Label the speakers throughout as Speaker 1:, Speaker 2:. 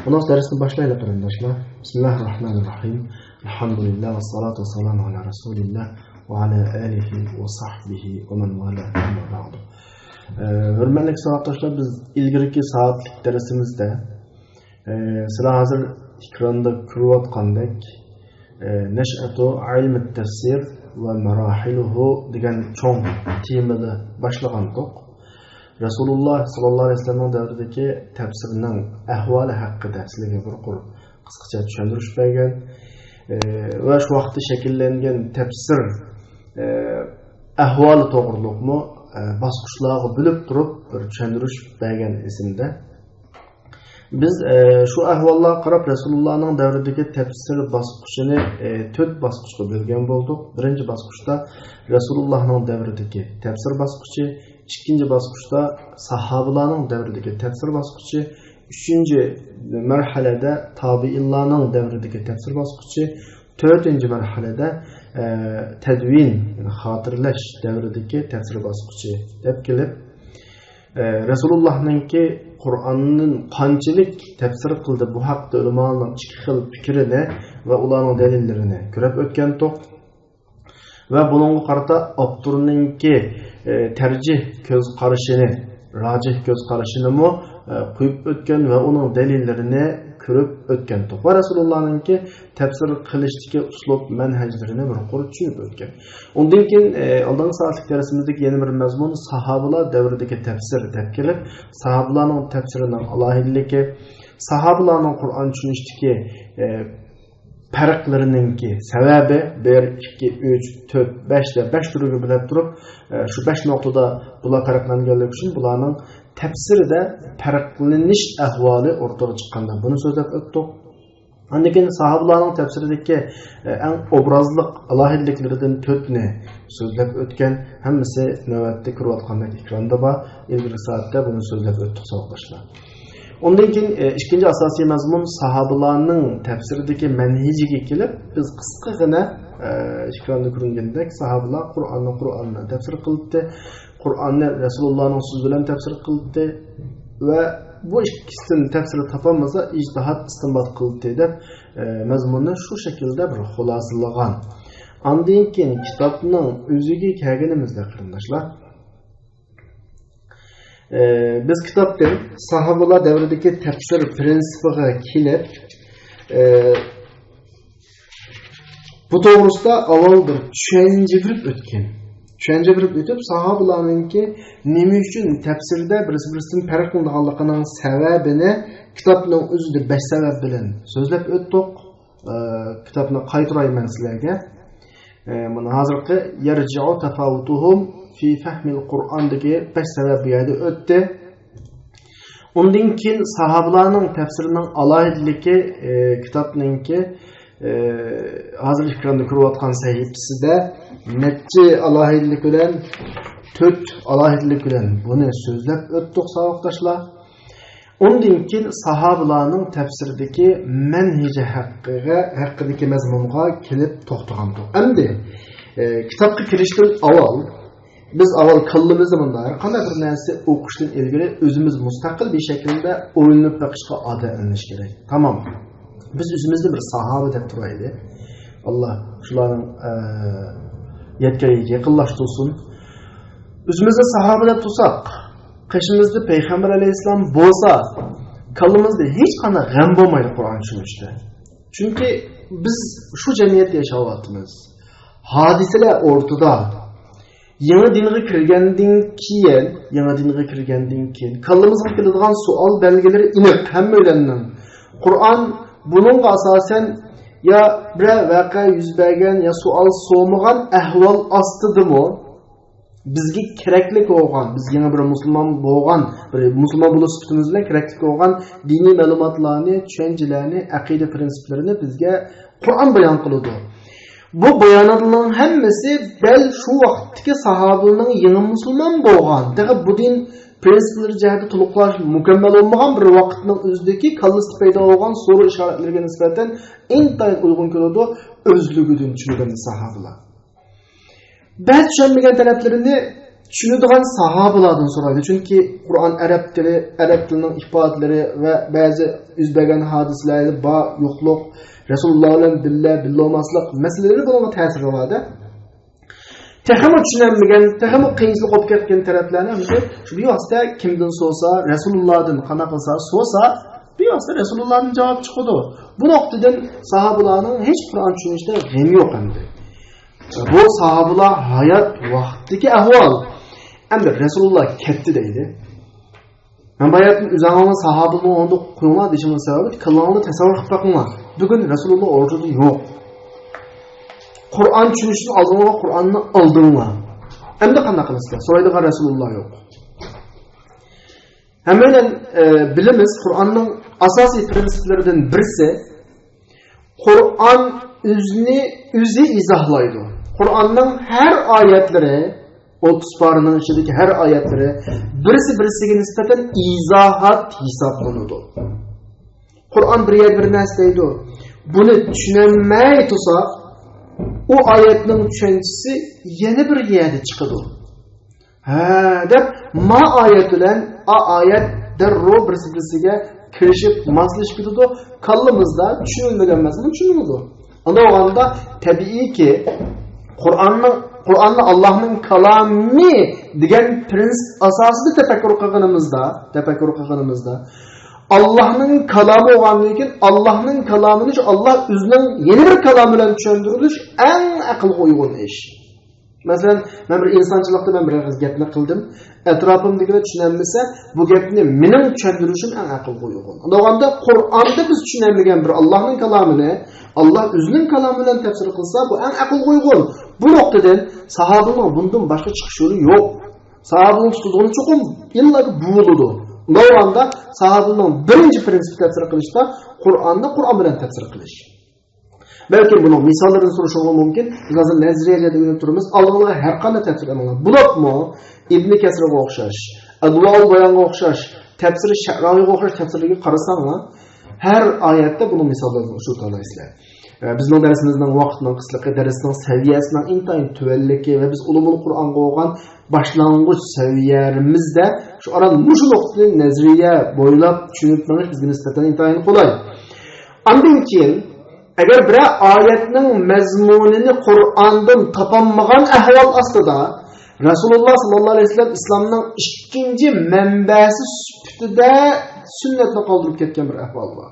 Speaker 1: Bundan dersini başlayalım arkadaşlar. Bismillahirrahmanirrahim. Elhamdülillah ve salatu ve selamu ala Resulillah ve ala alihi ve sahbihi ve men vala amma ba'du. Hürmetli arkadaşlar, biz ilgirki saatlik dersimizde sizler hazır ekranda ko'rayotgandek Neş'atu ilmi tefsir ve merahiluhu degan cho'ng temada başlagandik. Rasulullah sallallahu aleyhi ve sellem'in davridagi tafsirning ahvoli haqida sizlarga bir qisqacha tushuntirish bergan va shu vaqtda shakllangan tafsir ahvoli to'g'riliqmi bosqichlarga bo'lib turib bir tushuntirish bergan esimda. Biz şu ahvollarga qarab Rasulullahning davridagi tafsir bosqichini 4 bosqichga bo'lgan bo'ldik. Birinchi bosqichda Rasulullahning davridagi tafsir bosqichi, ikkinchi bosqichda sahobalarning davridagi tafsir bosqichi, uchinchi marhalada tabiinlarning davridagi tafsir bosqichi, to'rtinchi marhalada tadvin, xotirlash davridagi tafsir bosqichi deb kelib, Rasulullah'nınki Kur'an'ın qanchalik tafsir qildi bu haqda ulamolarning ikki xil fikrini va ularning dalillerini ko'rib o'tgandik. Va buningga qarata avtorninki tarjih ko'z qarashini, rajih ko'z qarashini qo'yib o'tgan va uning dalillerini ko'rib o'tgandik. Va Rasulullah'nınki tafsir qilishdagi uslub manhajlarini bir qo'l tushunib o'tgan. Undan keyin oldingi soatlik darsimizdagi yana bir mazmun sahobalar davridagi tafsir deb kelib, sahobalarning tafsirining alohidligi, sahobalarning Qur'on tushunishdagi farqlarininki sababi 1, 2, 3, 4, 5 de 5 turga bilib turib, shu 5 nuqtada bular farqlanganligi uchun bularning tafsirida farqlanish ahvoli o'rtaga chiqqanda buni so'zlab o'tdik. Undan keyin sahobalarning tafsiridagi eng obrazliq alohidliklaridan 4 ni so'zlab o'tgan, hammasi navbatda ko'rayotgandek ekranda bor. Ilgari soatda buni so'zlab o'tdik savoqdoshlar. Ondan keyin ikkinchi asosiy mazmun sahobalarning tafsiridagi manhajiga kelib, biz qisqagina ekranda ko'ringandek sahobalar Qur'onni tafsir qildi, Qur'onni Rasulullahning so'zi bilan tafsir qildi va bu ikkisining tafsiri topolmasa ijtihod istinbot qildi deb mazmunni shu shaklda bir xulosalagan. Ondan keyin kitobning o'ziga kelganimizda qarindoshlar, biz kitobdan sahobalar davridagi tafsir prinsipiga kelib, bu to'g'risida avval bir tushuncha berib o'tgan. Tushuncha berib o'tib, sahobalarningki nima uchun tafsirda birisi-birisidan farq qilganligining sababini kitobning o'zida 5 sabab bilan so'zlab o'tdik. Kitobni qaytarayman sizlarga. Mana hozirgi yarji'u tafawutuhum fi fahmil Qur'ondagi 5 sabab bu yerda o'tdi. Undan keyin sahobalarning tafsirining alohidligi kitobningki hozir ekranda ko'rayotgan sahifasida necha alohidlik bilan 4 alohidlik bilan buni so'zlab o'tdik savoqdoshlar. Undan keyin sahobalarning tafsiridagi manhaji haqidagi mazmunga kelib to'xtagandik. Endi kitobga kirishdan avval biz avval kallımızda bunda qanday bir narsa o'qishdan ilgari o'zimiz mustaqil bir shaklda o'ylanib boqishga odatlanish kerak. Tamam. Biz o'zimizni bir sahoba deb turaylik. Alloh shularning yetkazishiga yaqinlashtirsin. O'zimizni sahoba deb tursak, qishimizda payg'ambar alayhisalom bo'lsa, kallımızda hech qanday g'am bo'lmaydi Qur'on tushunishda. Chunki biz shu jamiyatda yashayapmiz. Hodisalar o'rtada yangi dinga kirgandan keyin kallamızga keladigan savol belgilari aniq hammalarning. Qur'on buningga asosan ya bir voqea yuz bergan ya savol so'magan ahvol ostidami bizga kerakli bo'lgan, biz yana bir musulmon bo'lgan, bir musulmon bo'lish sifatimiz bilan kerakli bo'lgan diniy ma'lumotlarni, tushunchalarni, aqida prinsiplarini bizga Qur'on bayon qiladi. Bu bayonotlarning hammasi bel şu vaqtdagi sahobalarning yangi musulmon bo'lgan, degan bu din prinsiplari jihati to'liqlash mukammal bo'lmagan bir vaqtning o'zidagi kallasida paydo bo'lgan so'ru ishoratlariga nisbatan intayin uyg'un keladi o'zligidan tushungan sahobalar. Ba'zi tushunmagan taraflarini tushunadigan sahobalardan so'raydi. Chunki Qur'on arab tilining ifodatlari va ba'zi yuzbergan hodisalar bor yo'qlik, Rasululloh bilan bilolmaslik masalalari bunga ta'sir qiladi. Texmi tushunmagan, texmi qiyinchilik olib ketgan taraflarni shu bevosita kimdan so'sa, Rasulullohdan qanaqa so'sa, bevosita Rasulullohdan javob chiqadi. Bu nuqtadan sahobalarning hech Qur'on tushunishda g'am yo'q endi. Bu sahobalar hayot vaqtdagi ahvol. Endi Rasululloh ketdi deydi. Men bayatın üzerine sahabının onda koyulan dişimin sebebi kılığını tasavvur qilib bakma. Bugün Rasulullah ortada yok. Kur'an düşünüşünü aldığına Kur'an'ını aldığına. Hem de qanday qilasiz? So'raydigan Rasulullah yok. Hemen bilimiz Kur'an'ın asosiy prinsiplerinden birisi Kur'an özü izahlaydı. Kur'an'ın her ayetleri 30 parının içindeki her ayetleri birisiga nispeten izahat hesaplanıdı. Kur'an bir yer bir nesleydi. Bunu düşünemeye tutsak o ayetinin düşüncesi yeni bir yerde çıkıyordu. Dep ma ayet bilen ayet derro birisiga kirişip maslış gidiyordu. Kallımızda düşünülmeden mesela düşünülüyordu. Onda tabii ki Kur'an'la Allah'ın kalamı degan prinsip asosida tefekkür qilganimizda Allah'ın kalamı olgandan keyin Allah'ın kalamını Allah o'zining yeni bir kalam bilan tushuntirilish eng aqlga uyg'un ish. Masalan, men bir insonchilikda men bir gapni qildim. Atrofimdagilar tushunolmasa, bu gapni mening tushuntirishim eng aqlga uyg'un. Undaganda Qur'onda biz tushunolmagan bir Allah'ın kalamini Allah o'zining kalami bilan tafsir qilsa, bu eng aqlga uyg'un. Bu noktadan sahabenin bundan başka çıkış yolu yok. Sahabenin tutulduğunu çok illaki buğuludu. Bu anda sahabenin birinci prensip tefsir kılışta Kur'an'da Kur'an bilen tefsir kılış. Belki bunun misallarını soruşulma mümkün. Biz hazır nezriyece de yönetirimiz. Allah'lığa her kanı tefsir edelim. Bulak mı? İbn-i Kesir'e okşaş. Adval Bayan'a okşaş. Tefsiri Şe'ra'ya okşaş. Tefsirliği karısan mı? Her ayette bunun misallarını şu tanıyızlar. Bizning darsimizning vaqtining qisqaligi, darsning saviyasining intayin tuvalligi va biz ulumul Qur'onga bo'lgan boshlang'ich saviyamizda shu aran mushu nuqtani nazriya bo'ylab tushunib menish bizga nisbatan intayin qulay. Undan keyin agar bir oyatning mazmunini Qur'ondan topolmagan ahvol ostida Rasululloh sallallohu alayhi vasallam islomning ikkinchi manbasi sifatida sunnatni qoldirib ketgan bir ahvol bor.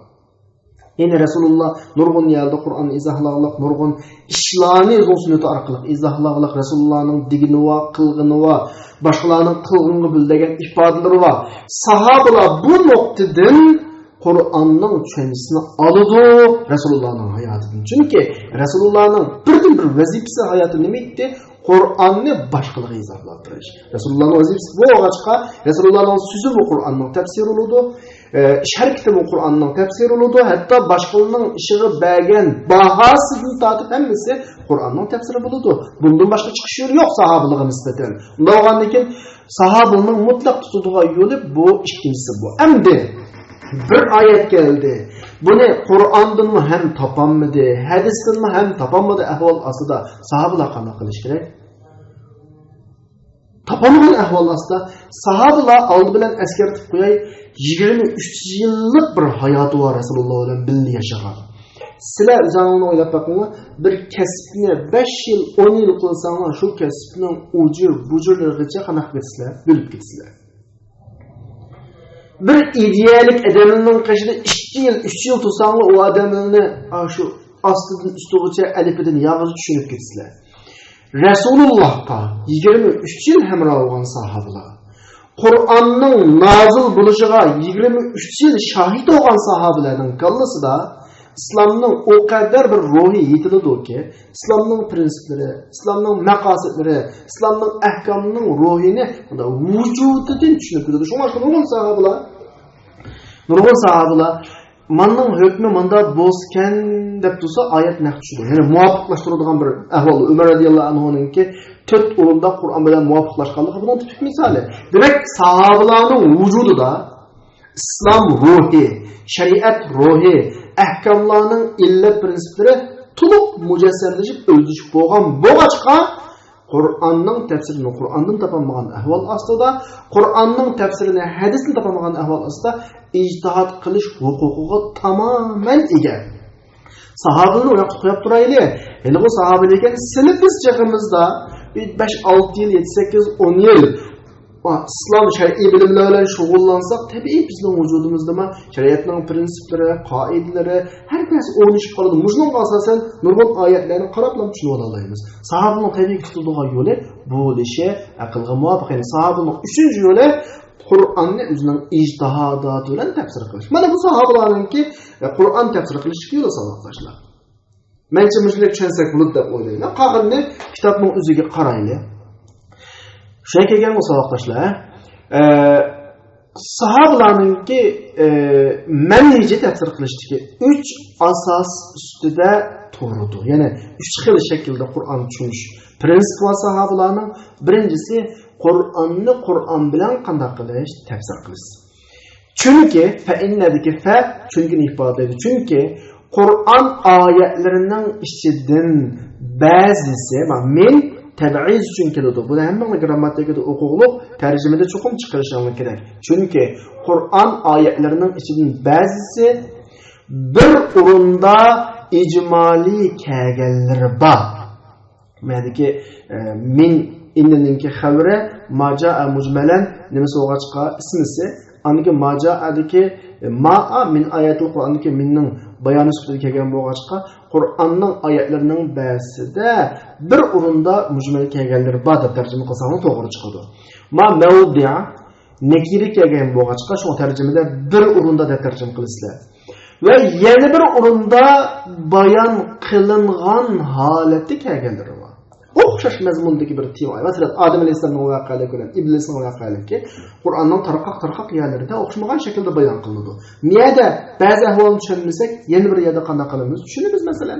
Speaker 1: Yani Resulullah nurgun yerde Kur'an izahlağılık, nurgun işlani uzun sünneti arkalık, izahlağılık, Resulullah'ın digini var, kılgını var, başkalarının kılgını bildiğin ifadeleri var. Sahabeler bu noktadan Kur'an'ın düşüncesini alıdı Resulullah'ın hayatını. Çünkü Resulullah'ın bir vazifesi hayatı nemeydi? Kur'an'ı başkaları izahlattırış. Resulullah'ın vazifesi bu ağaçka, Resulullah'ın sözü bu Kur'an'ın tefsir olurdu. Şer kitabı Kur'an'ın tefsir olurdu. Hatta başkalarının ışığı belgen bahasını tatip emmesi Kur'an'ın tefsiri bulurdu. Bundan başka çıkış yolu yok sahabelığa nispeten. Bundan ki sahabenin mutlak tutulduğu yolu bu, ikincisi bu. Emdi bir ayet geldi. Bunu Kur'an'dan mı hem tapanmadı, hadis'ten mi hem tapanmadı ahval aslında sahabeler kanal kılış gerek. Tapamagan ahval aslında sahabeler aldı bilen asker tutup koyay 23 yıllık bir hayatı var Resulullah ile birlikte yaşayan. Sizler üzerine oylap bakın bir kesbine 5 yıl 10 yıl kılsanlar şu kesbinin bucurlarıca kanak geçsizler, bölüp geçsizler. Bir idealik adamının kaşında 2 yıl 3 yıl tutsanlar o adamını şu astıdan üstüğüce elifeden yağızı düşünüp geçsizler. Resulullah'ta 23 yıl hemra olan sahabeler, Kur'an'ın nazil buluşuğa 23 yıl şahit olan sahabelerinin kallısı da İslam'ın o kadar bir ruhi yitilidir ki, İslam'ın prensipleri, İslam'ın makasetleri, İslam'ın ahkamının ruhini vücudundan düşünüp gidiyor. Şuna nurgun sahabeler, manның hükmü manda bozken dep dursa ayet naqşıdır. Yani muvaffaqlaştırılgan bir ahval. Ömer radıyallahu anhu'nun ki 4 ulunda Kur'an bilen muvaffaqlaşkanlığı bunun tipik misali. Demek sahabelerinin vücudu da İslam ruhi, şeriat ruhi, ahkamlarının illet prensipleri tulup mücesselleşip özleşip boğan boğaçka Qur'onning tafsirini Qur'ondan topolmagan ahvol ostida, Qur'onning tafsirini hadisdan topolmagan ahvol ostida ijtihod qilish huquqiga tamoman ega. Sahabani uyoqqa qo'yib turayli. Hali bu sahabi lekin sizlar biz chaqimizda 5-6 yil, 7-8-10 yil İslam şer'i bilimlerle şug'ullansak, tabii bizning vujudimizda shariatning prinsiplari, qoidalari har narsa o'rnashib qoladi. Mujnoga asosan nurg'un oyatlarni qarab-qarab tushunib olamiz. Sahobaning tabiiy tutadigan yo'li bo'lishi aqlga muvofiq. Sahobaning 3-chi yo'li Qur'onni o'zining ijtihodati bilan tafsir qilish. Mana bu sahobalarningki Qur'on tafsir qilishga yo'l saloqlashlar. Mencha mushlik tushunsak bo'ladi deb o'ylayman. Qog'inni kitobning o'ziga qaraylik. Şuna kelgan bo'lsa vaqtdoshlar, sahobalarningki manhiji tafsir qilishdagi 3 asos ustida turdi. Ya'ni 3 xil shaklda Qur'on tushunish prinsipi va sahobalarning birinchisi Qur'onni Qur'on bilan qanday qilish, tafsir qilish. Chunki chunki ifodalaydi. Chunki Qur'on oyatlarining ichidan ba'zisi, men tabiiz uchun keladi. Buni hamma grammatikada o'quqliq tarjimada cho'qim chiqarishimiz kerak. Chunki Qur'on oyatlarining ichidan ba'zisi bir o'rinda ijmoliy kelganlari bor. Madiki min inninki xabri majaa mujmalan nima so'g'achqa ismisi aniki majaadiki ma'a min ayatul Qur'onniki minning bayoni sifatida kelgan bo'lg'achqa Qur'onning oyatlarining ba'zida bir o'rinda mujmal kelganlari bor deb tarjima qilsam to'g'ri chiqadi. Ma mawdi'a nakiri kelgan bo'lg'achqa shu tarjimada bir o'rinda deb tarjima qilasizlar. Va yana bir o'rinda bayon qilingan holati kelganlari bor. O'xshash mazmundagi bir tema. Masalan, Odam alayhisolamning voqealari bilan Iblisning voqealari Qur'onning tarqaq yerlarida o'xshamagan shaklda bayon qilinadi. Niyada ba'zi ahvolni tushunmasak, yana bir yerda qanday qilamiz? Tushunamiz masalan.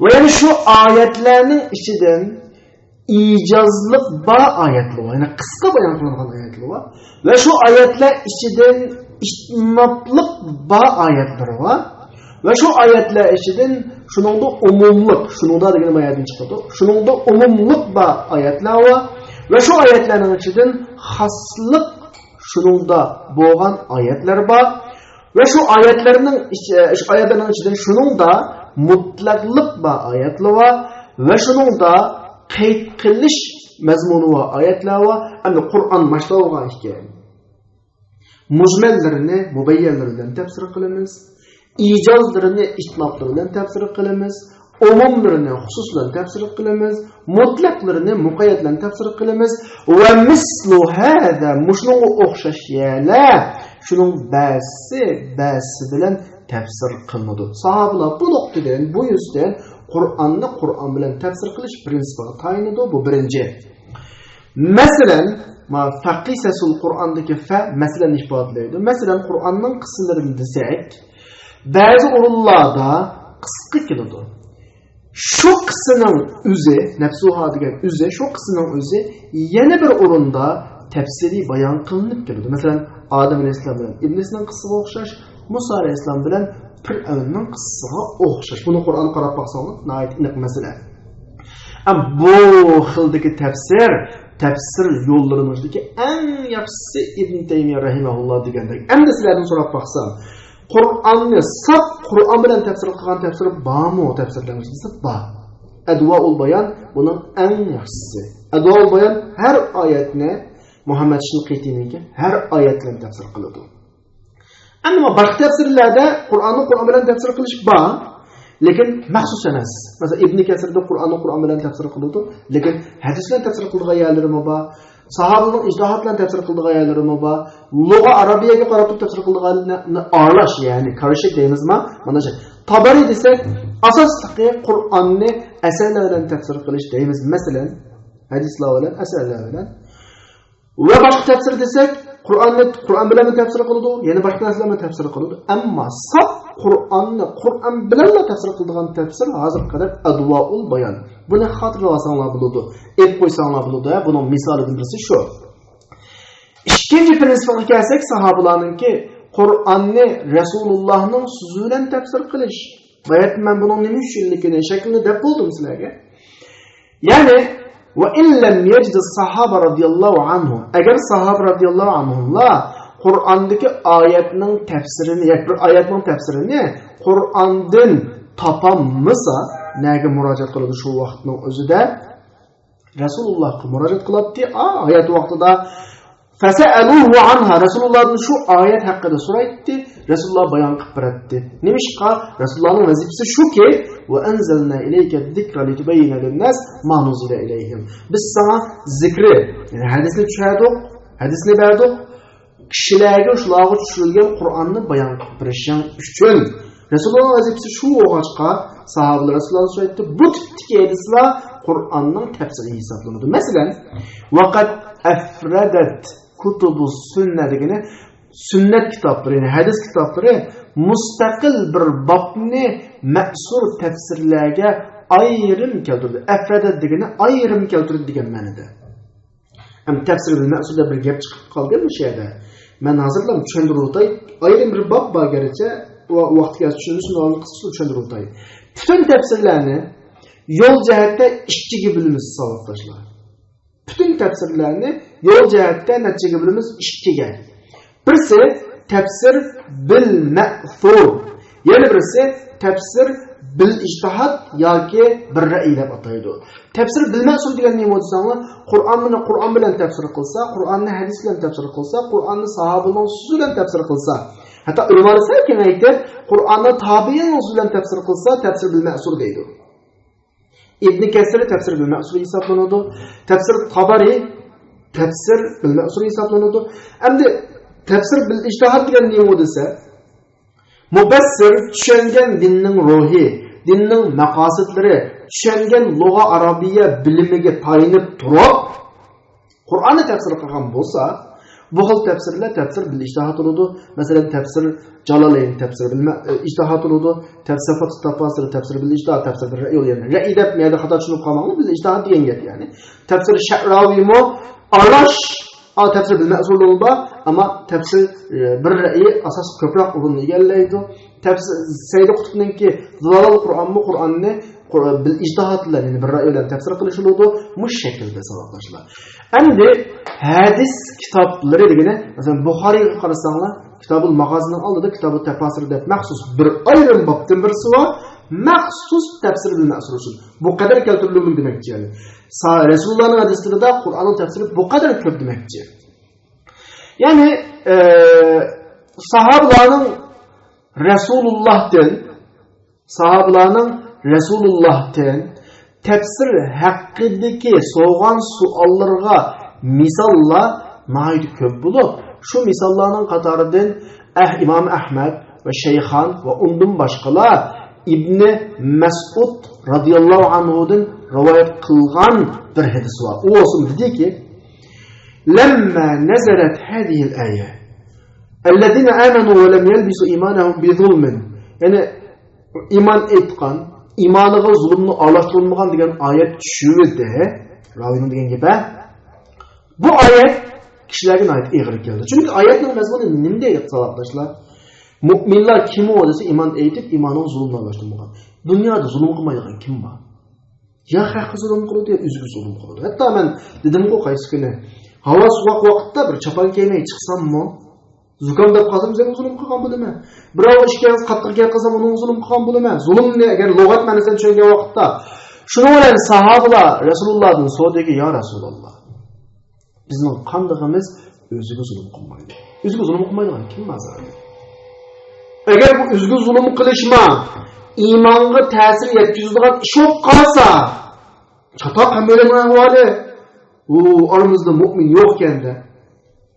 Speaker 1: Va yana shu oyatlarning ichidan ijozliq bor oyatlar bor. Ya'ni qisqa bayon qilingan oyatlar bor. Va shu oyatlar ichidan istinoblik bor oyatlar bor. Ve şu ayetler içinden şununda umumluk, şununda da yine ayetini çıkardı. Şununda umumluk ba ayetler var ve şu ayetlerin içinden haslık şununda boğan ayetler var ve şu ayetlerin içinden şununda mutlaklık ba ayetler var ve şununda qeyd qilish mazmunu var ayetler var. Yani Kur'an başlığına hikaye. Mujmallerini, mubayyanlerinden tefsir kılınız. İcazlarını istinoblardan tafsir qilamiz, umumlarini xususlan tafsir qilamiz, mutlaqlarini muqayyadlan tafsir qilamiz va mislu hada mushunga o'xshash yerlar shuning ba'zi bilan tafsir qilinadi. Sahobalar bu nuqtadan, bu yuzdan Qur'onni Qur'on bilan tafsir qilish prinsipiga tayinadi. Bu birinchi. Masalan, faqisasul Qur'ondagi fa masalan ifodalaydi. Masalan, Qur'onning qismlarini desak, bazı o'rinlarda qisqa keladi. Shu qismning o'zi, nafsuha degan o'zi, shu qismning o'zi yana bir o'rinda tafsiriy bayon qilinib keladi. Masalan, Odam alayhisalom bilan Iblisning qissasiga o'xshash, Musa alayhisalom bilan Fir'avnning qissasiga o'xshash. Buni Qur'on qarab baqsangiz, nihoyat aniq masala. Bu xildagi tafsir yo'llarimizda eng yaxshisi Ibn Taymiyo rahimahulloh degandek. Endi sizlardan so'rab baqsam, Qur'onni saf Qur'on bilan tafsir qilgan tafsir bormi? Tafsirlarimizda bor. Advoul bayon buning eng yaxshisi. Advoul bayon har oyatni Muhammad Shinqitiyninki har oyat bilan tafsir qiladi. Ammo boshqa tafsirlarda Qur'onni Qur'on bilan tafsir qilish bor, lekin maxsus emas. Masalan, Ibn Kasirda Qur'onni Qur'on bilan tafsir qiladi, lekin hadis bilan tafsir qilgan yerlari bor. Sahobaning ijtihod bilan tafsir qilgan yerlari bor. Lug'a arabiyaga qarab tafsir qilganlarni aralash, ya'ni qarashik deymizmi? Mana shu. Tabari desak, asosli Qur'onni asarlar bilan tafsir qilish deymiz. Masalan, hadislar bilan, asarlar bilan. Va boshqa tafsir desak, Qur'on bilan tafsir qiladi, yana boshqa narsalar bilan tafsir qiladi. Ammo saf Qur'on bilan tafsir qiladigan tafsir hozir qadar advoul bayon. Buni xotirga olsanglar bo'ladi, aytib qo'ysanglar bo'ladi. Buning misolidan birisi shu. İkinci prinsipga kelsak, sahobalarningki Qur'onni Rasulullohning so'zi bilan tafsir qilish. Bayat men buning nima uchunligini, shaklini deb bo'ldim sizlarga. Yani ve illem yecid sahaba radıyallahu anhum. Eğer sahaba radıyallahu anhumlar Kur'an'daki ayetinin tefsirini, yani bir ayetin tefsirini Kur'an'dan tapammasa nege müracaat kıldı şu vaktinin özüde Resulullah'a müracaat kılattı. Ayet vaktida fese'eluhu anha. Resulullah'ın şu ayet hakkında soraydı. Resulullah bayan kıpırattı. Nemişka? Resulullah'ın vazifesi şu ki ve enzelna ileyke zikra litubeyyine linnas ma nuzile ileyhim. Biz sana zikri, yani hadisini düşerdik, hadisini verdik. Kişilerge şulağı düşürülgen Kur'an'ı bayan kıpırışan üçün. Resulullah'ın vazifesi şu oğaçka sahabeler Resulullah'ın söyledi. Bu tipteki hadisler Kur'an'ın tefsiri hesaplanırdı. Mesela vakat efredet kutubu sünnet degene sünnet kitapları, yani hadis kitapları müstakil bir babni ma'sur tefsirlerge ayrım keltirdi. Efredet degene ayrım keltirdi degen ma'noda. Hem tefsir bil ma'surda bir gap chiqib qolgan bu şeyde. Men hazırlam tushuntiruvday. Ayrım bir bab bor gerçi vaqtga tushunishni olib qisqa tushuntiruvday. Bütün tefsirlarni yol cihette ikkiga bilimiz savoqlashlar. Bütün tefsirlarni yol cihette netice bilimiz ikkiga. Birisi tefsir bil ma'thur. Yani birisi tefsir bil ijtihad yoki bir ra'y deb ataydi. Tefsir bil ma'thur degan nima bo'lsa, Qur'on bilan tefsir qilsa, Qur'onni hadis bilan tefsir qilsa, Qur'onni sahobaning so'zi bilan tefsir qilsa, hatta ulamolar salkim aytib, Qur'onni tabi'in so'zi bilan tefsir qilsa, tefsir bil ma'thur deydi. İbn Kesir tefsir bil ma'thur hesaplanadi. Tefsir Tabari tefsir bil ma'thur hesaplanadi. Endi tefsir bil ijtihad degan nima desa, mubassir tushungan dinning ruhi, dinning maqosidlari, tushungan lug'a arabiyya bilimiga tayinib turib, Qur'onni tefsir qilgan bo'lsa, bu xil tefsirlar tefsir bil ijtihad bo'ladi. Masalan, tefsir Jalalayn tefsir bil ijtihad bo'ladi. Tefsir Fath tafsir tefsir bil ijtihad tefsir bil ra'y yani. Ra'y deb meyda xato tushunib qolmanglar, bil ijtihad degan gap yani. Tefsir Sha'rawi mo arash tefsir bil ma'sul bo'lba, ama tefsir bir ra'y asos ko'proq o'rinni egallaydi. Tefsir Sayyid Qutbninki Zalal Qur'onni bil ijtihadlar, yani bir ra'y bilan tefsir qilishiladi. Mush shaklda savoqlashlar. Endi hadis kitoblari degani, masalan Buxoriyga qarasanglar, Kitabul Mag'azinin oldida Kitabul Tafasir deb maxsus bir ayrim bobdan birisi bor, maxsus tefsir bil ma'sur uchun. Bu qadar keltirilgan demakchi. Resulullahning hadislarida Qur'onning tefsiri bu qadar ko'p demakchi. Ya'ni sahabalarning Resulullah'tan tefsir haqqidagi so'g'an savollarga misollar naydi ko'p bo'lib, şu misallarning qatoridan İmam Ahmad ve Şeyhan ve undan başqalar İbn Mas'ud radıyallahu anhu'dan rivayet kılgan bir hadis var. O olsun dedi ki: "Lemma nazalat hadihi al-aya, ellezina amanu ve lem yelbisu imanahum bi zulmin." Yani iman etgan, imanıga zulmni aralashtirilmagan degan ayet tushirdi. Ravinin degan gibi. Bu ayet kişilerine ait ağır geldi. Çünkü ayetlerin mezmunu nimde yatsa arkadaşlar? Müminler kim o dese iman eğitip imanın zulmuna başlamagan. Dünyada zulüm kılmayan kim var? Ya hakkı zulüm kılıyordu ya üzgü zulüm kılıyordu. Hatta ben dedim ki kayısı günü hava soğuk vakitte bir çapan giymeye çıksam mı? Zukamda kalsam bize zulüm kılgan bölümü. Bravo işkeniz katlık yer kalsam onun zulüm kılgan bölümü. Zulüm ne? Eğer logat menesen çöngü vakitte. Şunu olan sahabeler Resulullah'ın soğudu ki ya Resulullah. Bizim kandığımız özgü zulüm kılmaydı. Özgü zulüm kılmaydı kim mazarı? Eğer bu özgü zulüm kılışma imanı tesir yetkizdiğin iş yok kalsa çatak hamlelerine havale aramızda mümin yokken de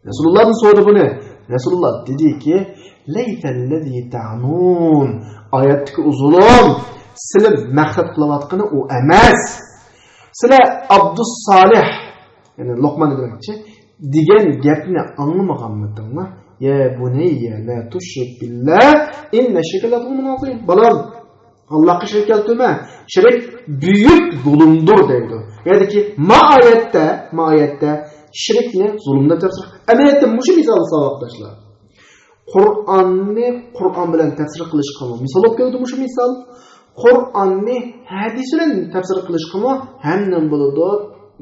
Speaker 1: Resulullah'ın sordu bu ne? Resulullah dedi ki leytellezi ta'nun ayetteki o zulüm silim məqsəd qılavatqını o emas silə Abdus Salih yani Lokman demekçi digen gapni anlamağanmıdınlar. Ya buneyye la tushrik billah inne şirke la zulmun azim. Balam Allah'a şirk keltime. Şirk büyük zulümdür deydi. Yani ki ayette şirk ne? Zulümde tefsir. Emniyette muşu misal savaşlar. Kur'an bilen tefsir kılış kalma. Misal okuyordu muşu misal. Qur'onni hadis bilan tafsir qilishga hamdan bo'ladi.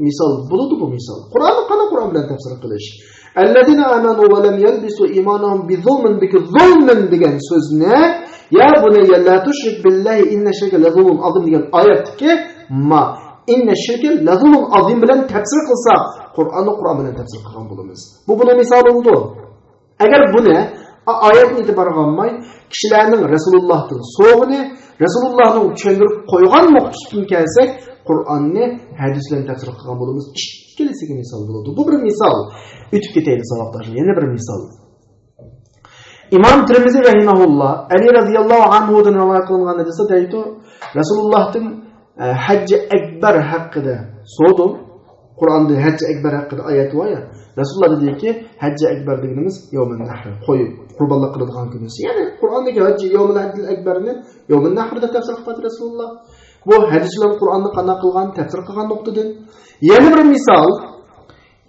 Speaker 1: Misol bo'ladi bu misol. Qur'onni qana Qur'on bilan tafsir qilish. Allazina amanu va lam yalbisu imanahum bizulmin zulmin degan so'zni ya bunayya la tushrik billahi inna shirka la zulmun azim degan oyatdagi ma inna shirka la zulmun azim bilan tafsir qilsak, Qur'onni Qur'on bilan tafsir qilgan bo'lamiz. Bu buni misol bo'ldi. Agar buni oyatni e'tiborga olmay, kishilarning Rasulullohdan so'g'ini, Rasulullohning tushuntirib qo'ygan muqtasidan kelsak, Qur'onni hadis bilan tafsir qilgan bo'lamiz. Ikkalasiga misol bo'ladi. Bu bir misol. O'tib ketaylik savoqlar. Yana bir misol. İmam Tirmizi rahimahullah Ali radhiyallohu anhudan rivoyat qilingan hadisda deydi, Rasulullohdan Hajj akbar haqida so'radim. Qur'onda Hajj akbar haqida oyat bor ya. Rasululloh dediki, Hajj akbar deganimiz yawmun nahr, qo'yib qurbonlik qiladigan kunisi. Ya'ni Qur'ondagi Hajj yawmul akbarni yawmun nahrda tafsir qildi Rasululloh. Bu hadis bilan Qur'onni qanday qilgan, tafsir qilgan nuqtadan. Yana bir misol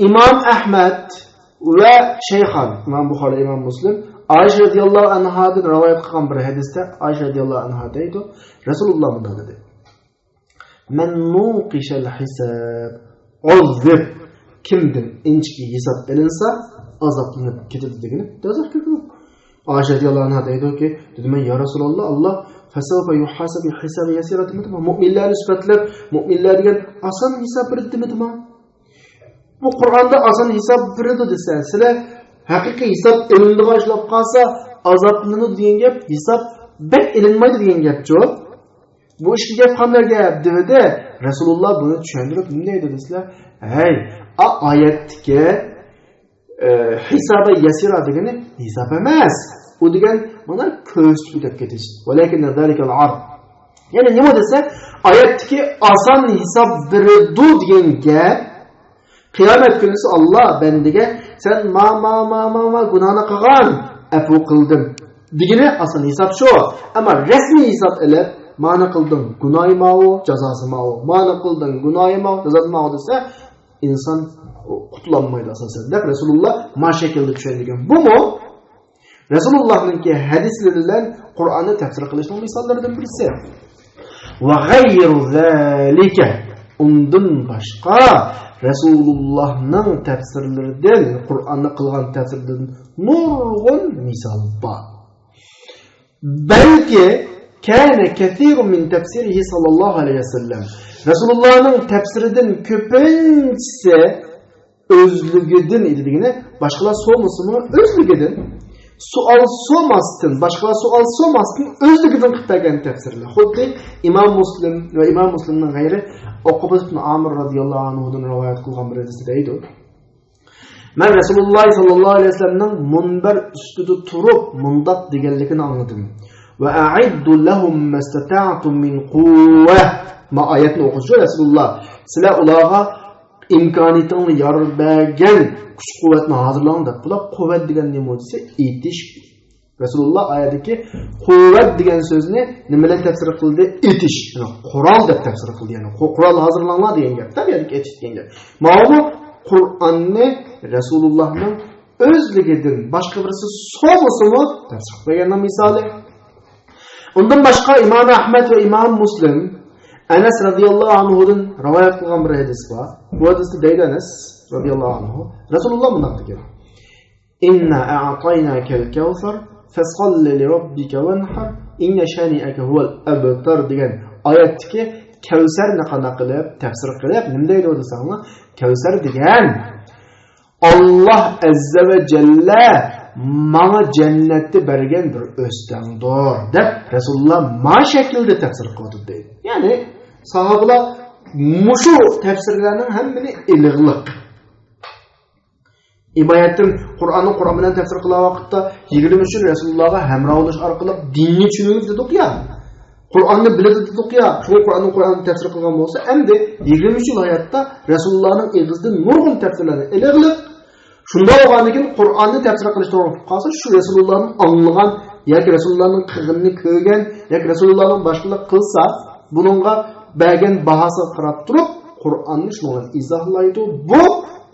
Speaker 1: İmam Ahmad va Shaykhan, İmam Buxoriy, İmam Muslim Ayşe radhiyallohu anhadan rivoyat qilgan bir hadisda Ayşe radhiyallohu anha deydi, Rasululloh bunday dedi. Men nuqishal hisab azab kimdan inchki hisob qilinsa azoblanib ketadi degani dozor kirdi. Ayşe radhiyallohu anha deydi-ki, dedim ya Rasululloh, Allah fasawfa yuhasabu hisabi yasira demadi. Mu'minlar sifatlab, mu'minlar degan oson hisob berdi demadi. Bu Qur'onda oson hisob berdi desa, sizlar haqiqiy hisob ilmni boshlab qolsa azoblanadi degan gap, hisob bek ilinmaydi degan gap-ku. Bu ishga gap qanday gap dedi. Rasululloh buni tushuntirib bunday dedi sizlar, "Hey, oyatdagi hisoba yasira degani hisob emas. U degan mana ko'z o'tib ketish. Walakin zalikal ard." Ya'ni nima desa, oyatdagi oson hisob berdi degan gap qiyomat kunisi Allah bendiga sen ma gunohni qilgan, afu qildim degani oson hisob shu. Ammo rasmiy hisob ilib ma'na qildim, gunohi ma'u, jazosi ma'u. Ma'na qildim, gunohi ma'u, jazosi ma'u desa inson qutlanmaydi asosan. Deb Rasululloh ma shaklda tushundigan. Bu mu? Rasulullah'ningki hadislar bilan Qur'onni tafsir qilishning misollaridan birisi. Va g'ayru zalika undan boshqa Rasulullah'ning tafsirlaridan, Qur'onni qilgan tafsirdan nurg'un misol bor. Balki kana kathirun min tafsirihi sallallohu alayhi vasallam. Rasulullah'ning tafsiridan ko'pinchisi o'zligidan edi degani, boshqalar so'masimi o'zligidan, suol so'masdan, boshqalar suol so'masdan o'zligidan qilib bergan tafsirlar. Xuddi Imom Muslim va Imom Muslimning g'ayri Uqba ibn Amr radhiyallohu anhudan rivoyat qilgan bir hadisda deydi. Men Rasululloh sallallohu alayhi vasallamning munbar ustida turib mundoq deganligini angladim. Va a'iddu lahum mastata'tum min quwwa. Ma oyatni o'qishi Rasululloh, sizlar ularga imkoniyatingni yorib bergan kuch-quvvatni hozirlang deb. Bular quvvat degan nima desa, etish. Rasululloh oyatdagi quvvat degan so'zni nima bilan tafsir qildi? Etish. Ya'ni qurol deb tafsir qildi. Ya'ni qurol hozirlanglar degan gap. Tabiiyki etish degan gap. Mana Qur'onni Rasulullohning o'zligidan boshqa birisi so'masimi tafsir qilganning misoli. Undan boshqa Imom Ahmad va Imom Muslim Anas radhiyallohu anhudan rivoyat qilgan bir hadis bor. Bu hadisda deydi Anas radhiyallohu anhu, Rasululloh bunday degan: "Inna a'taynakal kawsar fasqalli li robbika wanhar inna shani'aka huval abtar" degan oyatdagi Kavsarni qanday qilib tafsir qilib, nima deydi desanglar, Kavsar degan Alloh azza va jalla mana jannatni bergan bir o'standir deb Rasululloh ma shaklda tafsir qildi deydi. Ya'ni sahobalar mushu tafsirlarning hammani ilig'liq. Ibodatdan Qur'onni Qur'on bilan tafsir qilgan vaqtda 20 yil Rasulullohga hamroh bo'lish orqali dinni tushunib dedik ya. Qur'onni biladi dedik ya. Shu Qur'onni tafsir qilgan bo'lsa, endi 20 yil hayotda Rasulullohning og'zidan nurg'un tafsirlarni ilig'liq. Shunda bo'lgandan Qur'onni tafsir qilish to'g'ri qolsa, shu Rasulullohning anglagan yoki Rasulullohning qilganini ko'rgan yoki Rasulullohning boshqalar qilsa, buningga bergan bahosiga qarab turib, Qur'onni shunday izohlaydi. Bu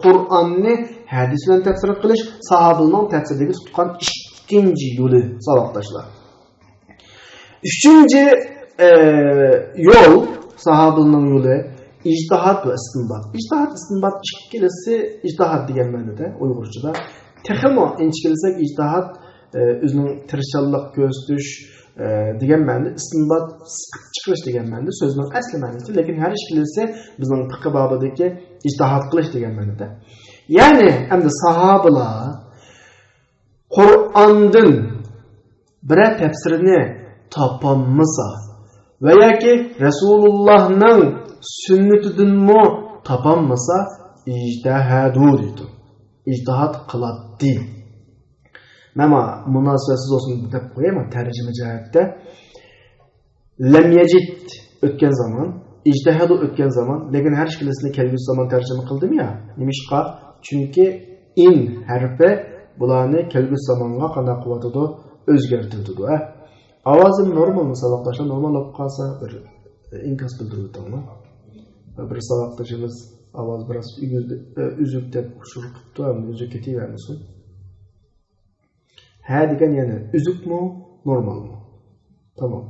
Speaker 1: Qur'onni hadis bilan tafsir qilish sahobalarning tafsirdagi tutgan ikkinchi yo'li, savoqdoshlar. Uchinchi yol, sahabenin yolu, ictihat ve istinbat. İctihat, istinbat ikilisi ictihat degan ma'noda Uyg'urchada. Texmo inchkilsak ictihat o'zining tirishchanlik ko'rsatish degan ma'noda, istinbat chiqarish degan ma'noda so'zning asli ma'nosi, lekin har ikkilisi bizning fiqh bobidagi ictihat qilish degan ma'noda. Ya'ni endi sahobalar Qur'ondan biror tafsirini topolmasa va yoki Rasulullohning sunnatidanmi topolmasa ijtihadu deydi. İctihat qiladi. Mana munosabatsiz olsun deb qo'yaman tarjima jihatda. Lam yajid o'tgan zaman, ijtihadu o'tgan zaman, lekin har ikkilisini kelgusi zaman tarjima qildim ya. Nimishqa? Chunki in harfi bularni kelgusi zamonga qanday qilyotidi, o'zgartirdi. Ovozim normal saboqdaşlar normal olib qolsa bir inkas bildiruvdi. Bir saboqdashimiz ovoz biroz uzuk deb ushuribdi, endi uzuk ketavermasin. Ha degan yana uzukmi, normalmi? Tamam.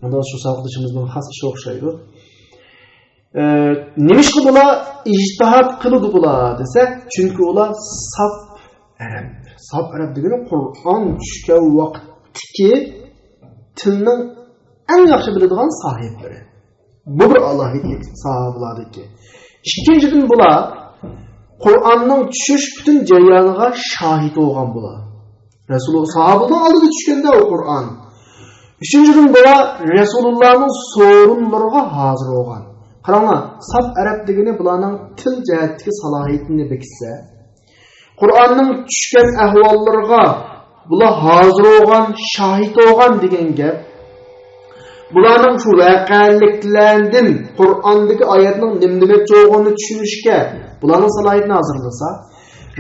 Speaker 1: Endi shu saboqdashimizning xas ishi o'xshaydi. Nimishqa bular ijtihad qiladi bular desa, chunki ular saf arab. Saf arab degani Qur'on tushgan vaqtdagi tilning eng yaxshi biladigan sohiblari. Bu bir alohidlik sahobalardagi. Ikkinchidan bular Qur'onning tushish butun jarayoniga shohid bo'lgan bular. Rasululloh sahobaning oldida tushganda o Qur'on. Üçüncüden bular Rasulullohning so'rinlariga hozir bo'lgan. Qaranglar, saf arab degani bularning til jihatdagi salohiyatini bekitsa, Qur'onning tushgan ahvollariga bular hozir bo'lgan, shohid bo'lgan degan gap. Bularning shu voqeliklardan Qur'ondagi oyatning nima bo'lganini tushunishga bularning salohiyatini hozirlasa,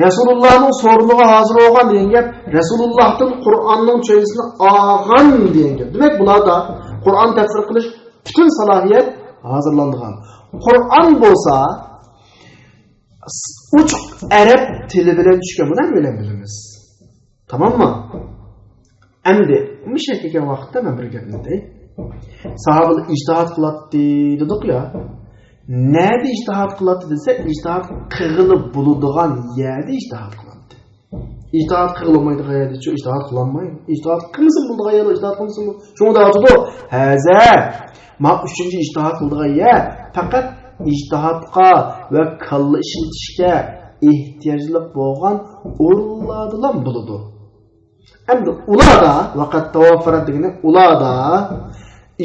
Speaker 1: Rasulullohning so'riniga hozir bo'lgan degan gap, Rasulullohdan Qur'onning tushunishini olgan degan gap. Demak, bularda Qur'on tafsir qilish butun salohiyat hozirlangan. Qur'on bo'lsa uch arab tili bilan tushgan, buni ham bilamiz. Tamommi? Endi misha kelgan vaqtda men bir gapni aytay. Sahobalar ijtihad qiladi dedik ya. Nerede ijtihad qiladi desa, ijtihad qilib bo'ladigan yerda ijtihad qiladi. Ijtihad qilmaydigan yerda ijtihad qilolmaydi. Ijtihad qilsin bo'ladigan yerda ijtihad qilsin. Shunda aytdi, "Haza ma 3-chi ijtihad qiladigan yer faqat ijtihadga va kalla ishlatishga ehtiyojli bo'lgan o'rinlardan bo'ladi." Endi ularda vaqt tavaffarat degani ularda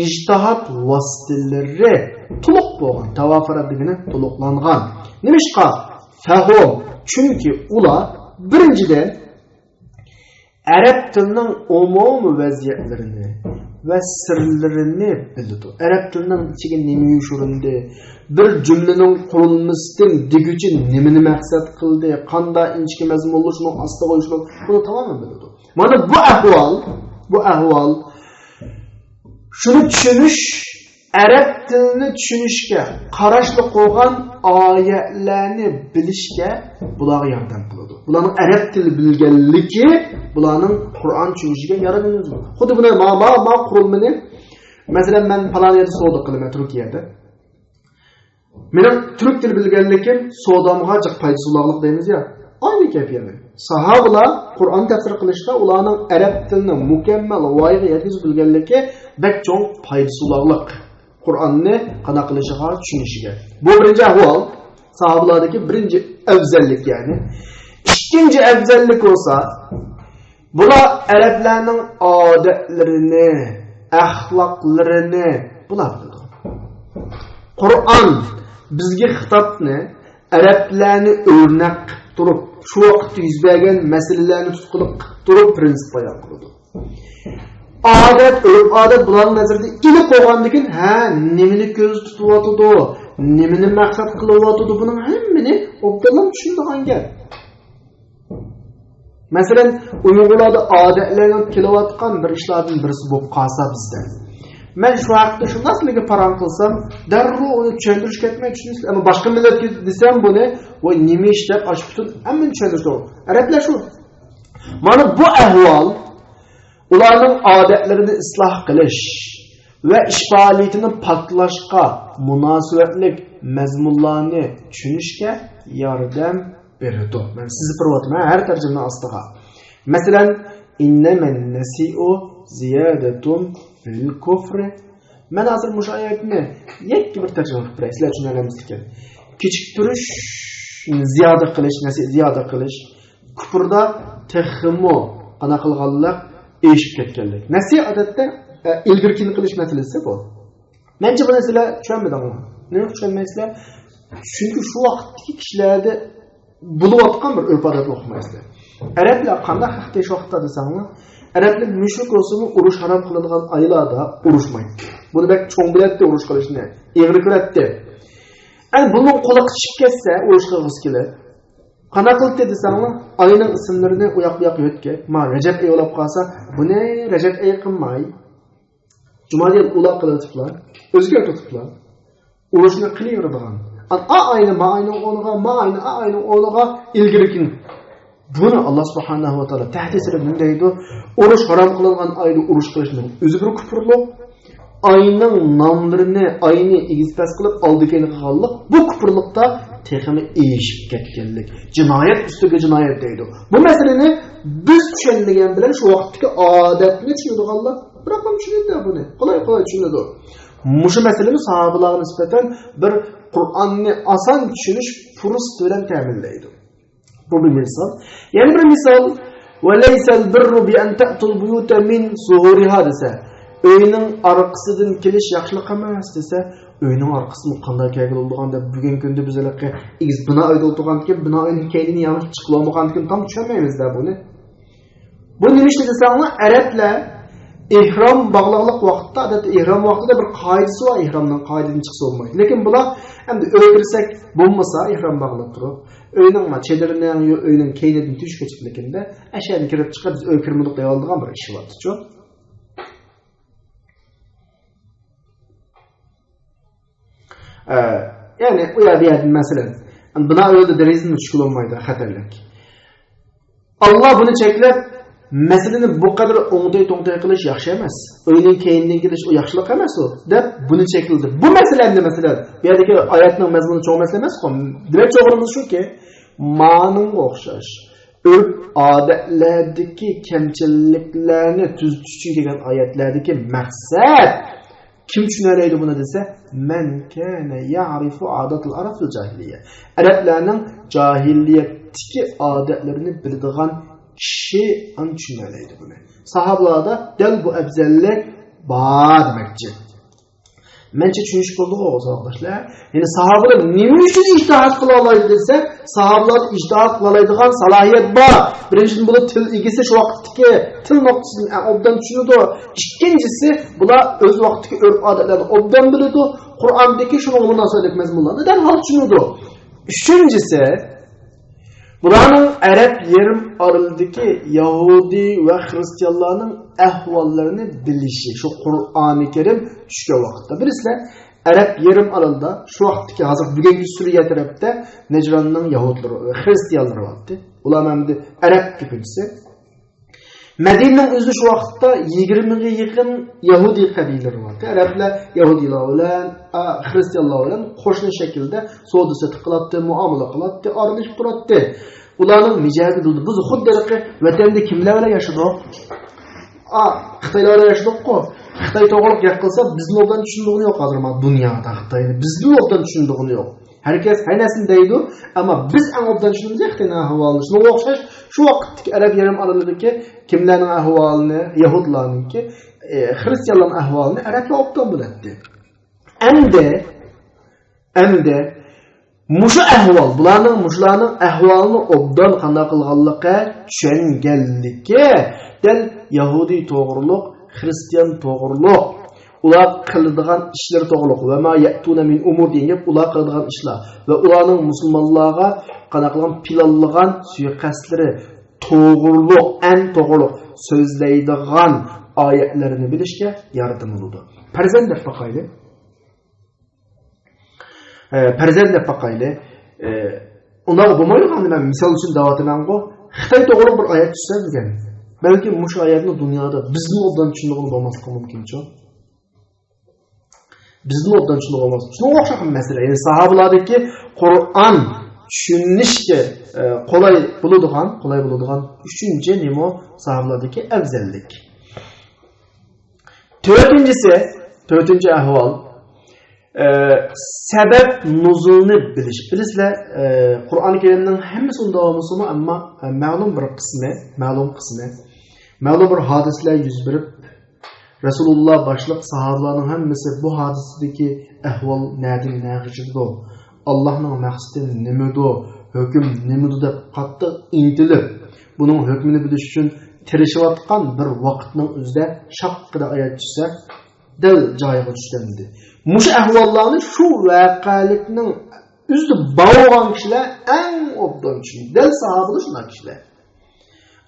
Speaker 1: ijtihad vositalari to'liq bo'lgan, tavaffarat degani to'liqlangan. Nimishqa? Fahom. Chunki ular birinchidan arab tilining umumiy vaziyatlarini va sirlarini bildi. Arab tilining ichiga nima yushurindi, bir jumlaning qurilmasidan deguchi nimani maqsad qildi, qanday inchki mazmunli shuni ostiga qo'yishni, buni tamoman bildi. Mana bu ahvol shuni tushunish, arab tilini tushunishga, qarashli qo'ygan oyatlarni bilishga bularga yordam qiladi. Bularning arab tili bilganligi bularning Qur'on tushunishiga yordam beradi. Xuddi buni ma qurilmani, masalan men falon yerda savdo qilaman Turkiyada. Mening turk tili bilganligim savdomga jiq foydasi ularlik deymiz ya. Aynı kayfiyatda. Sahobalar Qur'on tafsir qilishda ularning arab tilini mukammal voyaga yetkazib bilganligi bak cho'ng foydasi ularlik. Qur'onni qana qilishiga, tushunishiga. Bu birinchi ahvol, sahobalardagi birinchi afzallik ya'ni. Ikkinchi afzallik bo'lsa, bular arablarning odatlarini, axloqlarini bular biladi. Qur'on bizga xitobni arablarni o'rnak qilib turib, shu vaqtda yuz bergan masalalarni tutqilib turib prinsip bayon qiladi. Odat bularning nazarida ilib qo'ygandikin, ha, nimani ko'z tutyotidi, nimani maqsad qilyotidi, buning hammani obdallam tushunadigan gap. Masalan, Uyg'urlarda odatlarning kelayotgan bir ishlardan birisi bo'lib qolsa bizda. Men shu vaqtda shundaqligiga param qilsam, darrov uni tushuntirish ketmay tushunasiz. Ammo boshqa millatga desam buni, voy nima ishlab ochib tutib, hamma tushuntiradi. Arablar shu. Mana bu ahvol ularning odatlarini isloh qilish va ish faoliyatini paklashga munosabatlik mazmunlarni tushunishga yordam beradi. Men sizni ko'ryapman har tarjima ostiga. Masalan, innaman nasi'u ziyadatun fil kufri. Men hozir bu oyatni yakka bir tarjima qilib beray, sizlar tushunarsiz ekan. Kechiktirish, ziyoda qilish, kufrda texmo ana qilganlik eshib ketganlik. Nasiy odatda ilgirkin qilish masalasi bu. Mencha bu narsalar tushunmadingmi? Nima tushunmaysizlar? Chunki shu vaqtdagi kishilarda bo'layotgan bir urf-odat o'qimaysizlar. Arablar qanday haqda shu vaqtda desangmi, arablar mushrik bo'lsa-mu urush harom qilinadigan oylarda urushmaydi. Buni bak cho'ng bilatda urush qilishni, egri ko'ratdi. Ani buni qo'li qichib ketsa, urush qilg'isi keladi. Qana qildi desangmi, oyning ismlarini u yoq-bu yoq yotga. Ma Rajab oyi olib qolsa, buni Rajab oyi qilmay. Jumadiyat uloq qiliblar, o'zgartiriblar. Urushni qilaveradigan. Ayni o'rniga ilgirikin. Buni Alloh subhanahu va taolo tahdisida bunday deydi, urush harom qilingan oyda urush qilishni o'zi bir kufrlik. Ayning nomlarini ayni egizpas qilib oldikeni qilganlik bu kufrlikda texmi eshib ketganlik. Jinoyat ustiga jinoyat deydi. Bu masalani biz tushunadigan bilan shu vaqtdagi odatni tushunadiganlar biroq ham tushunadi buni. Qolay tushunadi. Mushu masalani sahobalarga nisbatan bir Qur'onni oson tushunish fursat bilan ta'minlaydi. Bu bir misol. Yana bir misol, "Va laysal birru bi an ta'tul buyuta min zuhuriha" desa, uyning orqasidan kelish yaxshilik emas desa, uyning orqasidan qanday kelgan deb bugungi kunda bizlarga igiz bino uyda o'tirgandan binoning keynini yangi chiqib olmagandan tam tushunmaymiz-da buni. Bu nima ish desangmi, arablar ihrom bog'liqlik vaqtida, odatda ihrom vaqtida bir qoidasi bor, ihromdan qoidadan chiqsa bo'lmaydi. Lekin bular endi o'ldirsak bo'lmasa ihrom bog'lab turib, uyning chedirining uyning keynidan tushib ketishligida ashani kirib chiqib biz o'kirmilik deya oldigan bir ish bor-ku. Yani u yerda masalan, buna o'yda derizini tushib olmaydi, xatarlik. Allah bunu cheklab, masalani bu qadar o'ngday-to'ngday qilish yaxshi emas. O'yning keyindan kelish u yaxshilik emas u, deb buni chekladi. Bu masalani masalan, bu yerdagi oyatning mazmuni cho'ng masala emas-ku. Demak, to'g'rimiz shuki, ma'noga o'xshash odatlardagi kamchiliklarni tuzitish uchun kelgan oyatlardagi maqsad kim tushunaraydi buni desa, men kana ya'rifu odatul arabul jahiliya. Arablarning jahiliyatdagi odatlarini biladigan kishi an tushunaraydi buni. Sahobalarda dal bu afzallik bor demakchi. Mencha tushunish bo'ldi o'zingizlar. Ya'ni sahobalar nima uchun ijtihod qila oladi desa, sahobalar ijtihod qila oladigan salohiyat bor. Birinchidan bu til egasi shu vaqtdagi til nuqtasidan obdan tushunadi. Ikkinchisi bular o'z vaqtdagi urf-odatlarni obdan biladi. Qur'ondagi shunga munosabat mazmunlarni darhol tushunadi. Uchinchisi bularning arab yerim oralidagi Yahudi va xristianlarning ahvollarini bilishi, shu Qur'oni Karim tushgan vaqtda. Bilasizlar, arab yerim oralida shu vaqtdagi hozir bugungi Suriya tarafda Najronning Yahudlari va xristianlari bo'ldi. Ular hamda arab ko'pinchisi. Madinaning o'zi shu vaqtda 20 ga yaqin Yahudi qabilalari bor. Arablar Yahudilar bilan, xristianlar bilan qo'shni shaklda savdo-sotiq qiladi, muomala qiladi, aralashib turadi. Ularning mijozi bo'ldi. Biz xuddi vatanda kimlar bilan yashaydi? Xitoylar bilan yashaydi-ku. Xitoy to'g'riq gap qilsa, bizning o'rdan tushundig'ini yo'q hozir mana dunyoda Xitoyni. Bizning o'rdan tushundig'ini yo'q. Herkes her nesini deydi ama biz en obdan şunumuz Xitoyning ahvolini. Shunga o'xshash shu vaqtdagi arab yarim oralidagi kimlarning ahvolini, yahudlarninki, xristianlarning ahvolini arablar obdan biladi. Endi mushu ahvol, mushlarning ahvolini obdan qanday qilganligi tushunganligi, del Yahudi to'g'riliq, xristian to'g'riliq, ular qiladigan ishlar to'g'riliq va ma ya'tuna min umur degan ular qiladigan ishlar va ularning musulmonlarga qanday qilgan planlagan suiqasdlari to'g'riliq, to'g'riliq so'zlaydigan oyatlarini bilishga yordam bo'ladi. Farzandlar faqayli ular bo'lmaydi, men misol uchun da'vatiman-ku, Xitoy to'g'ri bir oyat tushsa degan. Belki muş ayetni dünyada bizning obdan tushunadigan bo'lmasligi mumkin-ku. Bizning obdan tushunadigan bo'lmas. Shunga o'xshagan masala. Ya'ni sahobalardagi Qur'on tushunishga qolay bo'ladigan uchinchi nima sahobalardagi afzallik. To'rtinchi ahvol sebep nuzulni bilish. Bilisizlar, Qur'oni Karimning hammasi undamısımı amma ma'lum bir bir hadislar yuz berib Rasulullah başlıq sahabalarning hammasi bu hadisidagi ahvol nadin nag'ishidi. Allohning maqsadi nimadi, hukm nimadi deb qattiq intilib, buning hukmini bilish uchun tirishayotgan bir vaqtning o'zida shaqqida oyat tushsa, dil joyiga tushgandi. Mush ahvollarni shu voqelikning o'zida bo'lgan kishilar eng obdan tushunadi. Dil sahobalar shunday kishilar.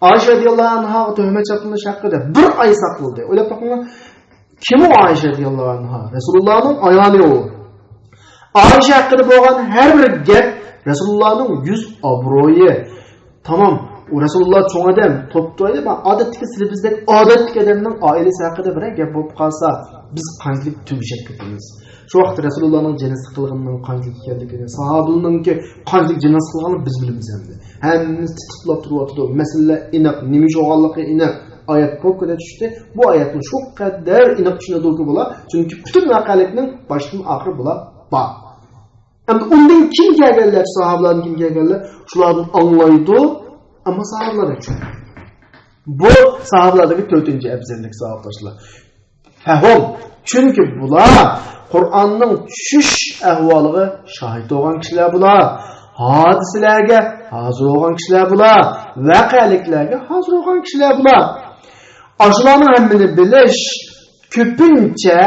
Speaker 1: Ayşe radiyallahu anha tuhmat chaqilish haqida bir oy saqladi. O'ylab topinglar, kim o Ayşe radiyallahu anha? Rasulullahning ayoli o. Ayşe haqida bo'lgan har bir gap Rasulullahning yuz obro'yi. Tamam, o Rasulullah cho'ng odam, to'pto'ydi, va odatdagi bizdek odatdagi odamning oilasi haqida bir gap bo'lib qolsa, biz qanchalik tugishib ketamiz. Şu vaqt Rasulullahning jinasi qilganning qanchalik ekanligini, sahobalarning qanchalik jinasi qilganini biz bilamiz endi. Hammamiz titiqlab turibdi. Masala aniq, nima yo'g'onligi aniq. Oyat ko'kda tushdi. Bu oyatni shu qadar aniq tushunadigan bo'lar, chunki butun voqelikning boshdan oxiri bo'lar. Endi undan kim kelganlar, sahobalarning kim kelganlar, shularni anglaydi, ammo sahobalar uchun. Bu sahobalardagi 4-afzallik sahobalar. Fahom, chunki bular Qur'onning tushish ahvoliga shohid bo'lgan kishilar bular. Hodisalarga hozir bo'lgan kishilar bular. Voqeliklarga hozir bo'lgan kishilar bular. Ashlarning hammani bilish ko'pincha